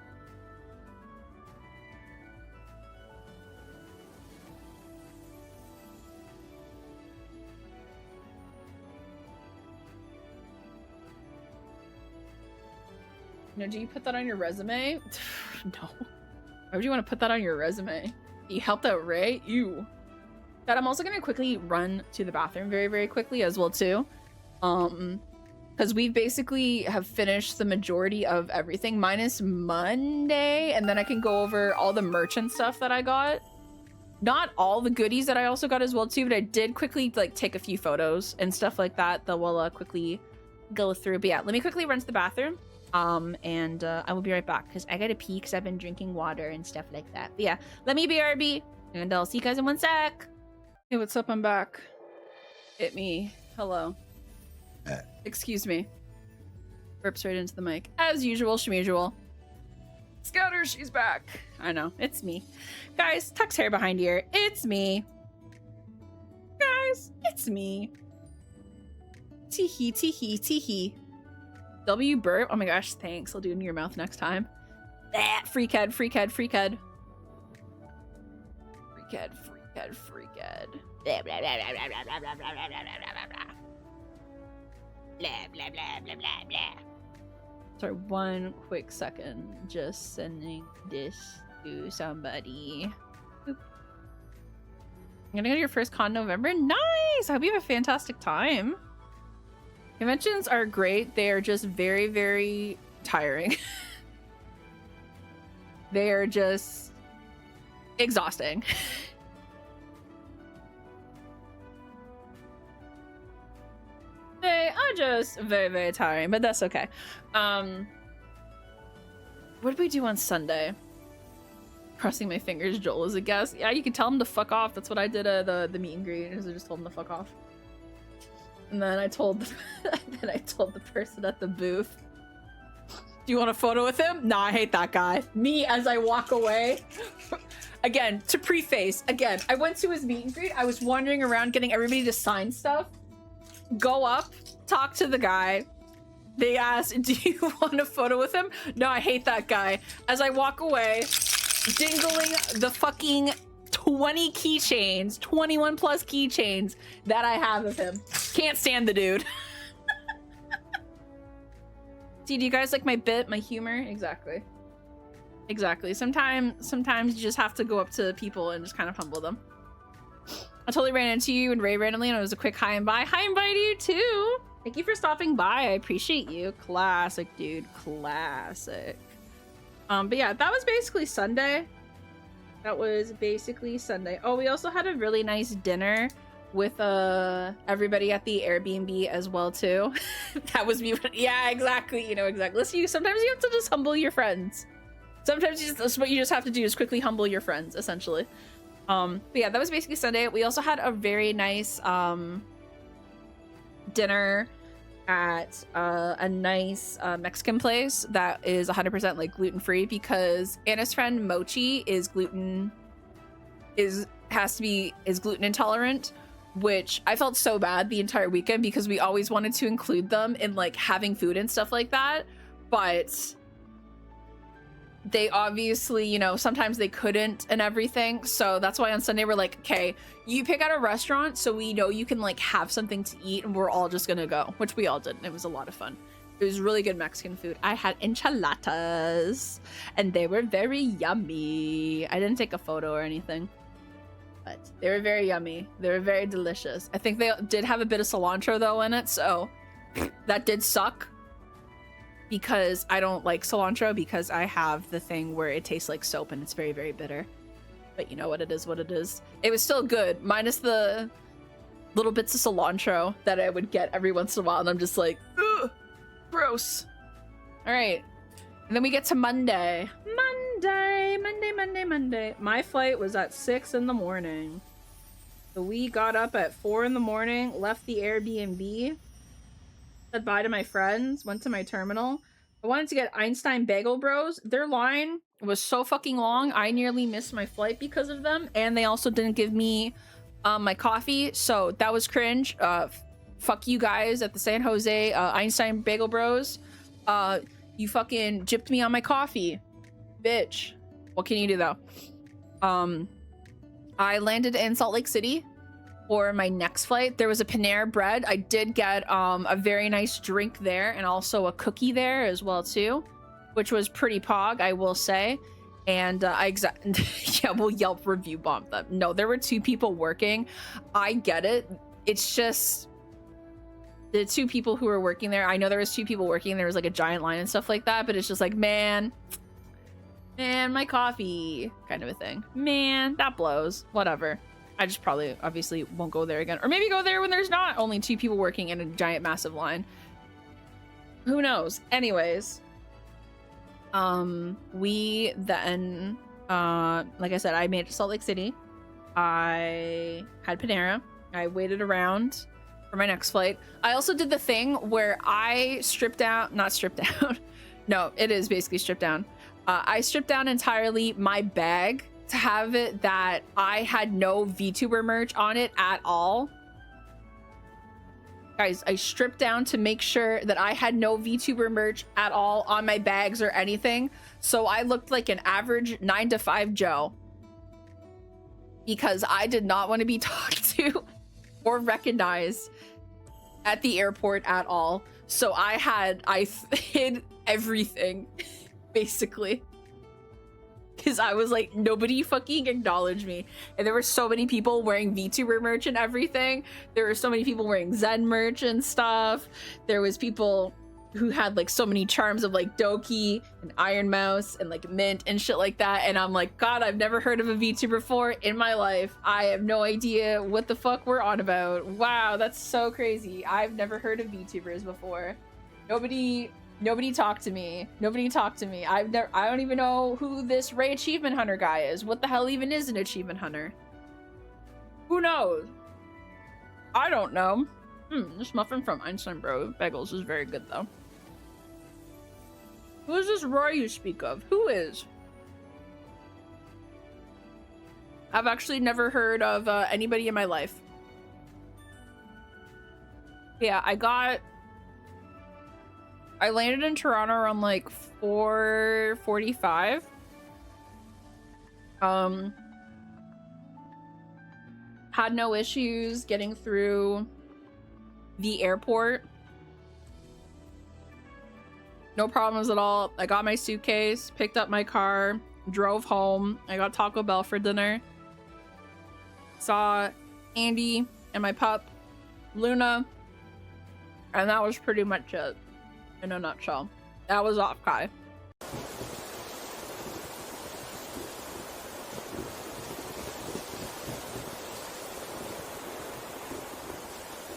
Speaker 1: You know, do you put that on your resume? No. Why would you want to put that on your resume? You helped out Ray? Ew. That I'm also going to quickly run to the bathroom very, very quickly as well, too. Because we basically have finished the majority of everything minus Monday, and then I can go over all the merchant stuff that I got. Not all the goodies that I also got as well too, but I did quickly like take a few photos and stuff like that that we'll quickly go through. But yeah, let me quickly run to the bathroom, and I will be right back because I gotta pee because I've been drinking water and stuff like that. But yeah, let me BRB, and I'll see you guys in 1 sec. Hey, what's up? I'm back. Hit me. Hello. Excuse me. Rips right into the mic. As usual, schmusual. Scouter, she's back. I know, it's me. Guys, Tuck's hair behind here. It's me. Guys, it's me. Teehee, teehee, teehee. W burp. Oh my gosh, thanks. I'll do it in your mouth next time. Freak head, freak head, freak head. Freak head, freak head, freak head. Blah, blah, blah, blah, blah, blah, blah, blah, blah, blah, blah, blah. Blah, blah, blah, blah, blah, blah. Sorry, 1 quick second. Just sending this to somebody. Boop. I'm gonna go to your first con November. Nice! I hope you have a fantastic time. Conventions are great. They are just very, very tiring. They are just exhausting. They are just very, very tiring, but that's okay. What did we do on Sunday? Crossing my fingers, Joel is a guest. Yeah, you can tell him to fuck off. That's what I did at the meet and greet. I just told him to fuck off. And then I told the person at the booth, do you want a photo with him? Nah, I hate that guy. Me as I walk away. Again, to preface, again, I went to his meet and greet. I was wandering around getting everybody to sign stuff. Go up, talk to the guy, They asked, do you want a photo with him? No, I hate that guy. As I walk away, dingling the fucking 20 keychains, 21 plus keychains that I have of him. Can't stand the dude. See, do you guys like my bit, my humor? Exactly. Exactly. Sometimes you just have to go up to people and just kind of humble them. I totally ran into you and Ray randomly, and it was a quick hi and bye. Hi and bye to you too. Thank you for stopping by. I appreciate you. Classic, dude. Classic. But yeah, that was basically Sunday. That was basically Sunday. Oh, we also had a really nice dinner with everybody at the Airbnb as well too. That was me. Yeah, exactly. You know, exactly. Listen, sometimes you have to just humble your friends. Sometimes that's what you just have to do, is quickly humble your friends, essentially. But yeah, that was basically Sunday. We also had a very nice dinner at a nice Mexican place that is 100% like gluten-free, because Anna's friend Mochi is gluten intolerant, which I felt so bad the entire weekend because we always wanted to include them in like having food and stuff like that, but they obviously, you know, sometimes they couldn't and everything. So that's why on Sunday we're like, okay, you pick out a restaurant so we know you can like have something to eat, and we're all just gonna go, which we all did. And it was a lot of fun. It was really good Mexican food. I had enchiladas and they were very yummy. I didn't take a photo or anything, but they were very yummy. They were very delicious. I think they did have a bit of cilantro though in it, so that did suck, because I don't like cilantro because I have the thing where it tastes like soap and it's very, very bitter. But you know what, it is what it is. It was still good, minus the little bits of cilantro that I would get every once in a while, and I'm just like, ugh, gross. All right, and then we get to Monday. Monday. My flight was at 6 in the morning. So we got up at 4 in the morning, left the Airbnb, said bye to my friends, went to my terminal. I wanted to get Einstein Bagel Bros. Their line was so fucking long, I nearly missed my flight because of them, and they also didn't give me my coffee, so that was cringe. Fuck you guys at the San Jose Einstein Bagel Bros. You fucking gypped me on my coffee, bitch. What can you do though? I landed in Salt Lake City for my next flight. There was a Panera Bread. I did get a very nice drink there, and also a cookie there as well too, which was pretty pog, I will say. And yeah, we'll Yelp review bomb them. No, there were 2 people working. I get it. It's just the 2 people who were working there. I know there was 2 people working. There was like a giant line and stuff like that, but it's just like, man, my coffee kind of a thing. Man, that blows. Whatever. I just probably obviously won't go there again, or maybe go there when there's not only 2 people working in a giant massive line. Who knows? Anyways, we then like I said, I made it to Salt Lake City. I had Panera. I waited around for my next flight. I also did the thing where I not stripped down. No, it is basically stripped down. I stripped down entirely my bag to have it that I had no VTuber merch on it at all. Guys, I stripped down to make sure that I had no VTuber merch at all on my bags or anything. So I looked like an average 9-to-5 Joe, because I did not want to be talked to or recognized at the airport at all. So I hid everything basically, because I was like, nobody fucking acknowledged me. And there were so many people wearing VTuber merch and everything. There were so many people wearing Zen merch and stuff. There was people who had like so many charms of like Doki and Iron Mouse and like Mint and shit like that. And I'm like, God, I've never heard of a VTuber before in my life. I have no idea what the fuck we're on about. Wow, that's so crazy. I've never heard of VTubers before. Nobody talked to me. I don't even know who this Ray Achievement Hunter guy is. What the hell even is an Achievement Hunter? Who knows? I don't know. This muffin from Einstein Bro Bagels is very good though. Who is this Roy you speak of? Who is? I've actually never heard of anybody in my life. Yeah, I got I landed in Toronto around like 4:45. Had no issues getting through the airport. No problems at all. I got my suitcase, picked up my car, drove home. I got Taco Bell for dinner. Saw Andy and my pup, Luna. And that was pretty much it in a nutshell. That was Offkai.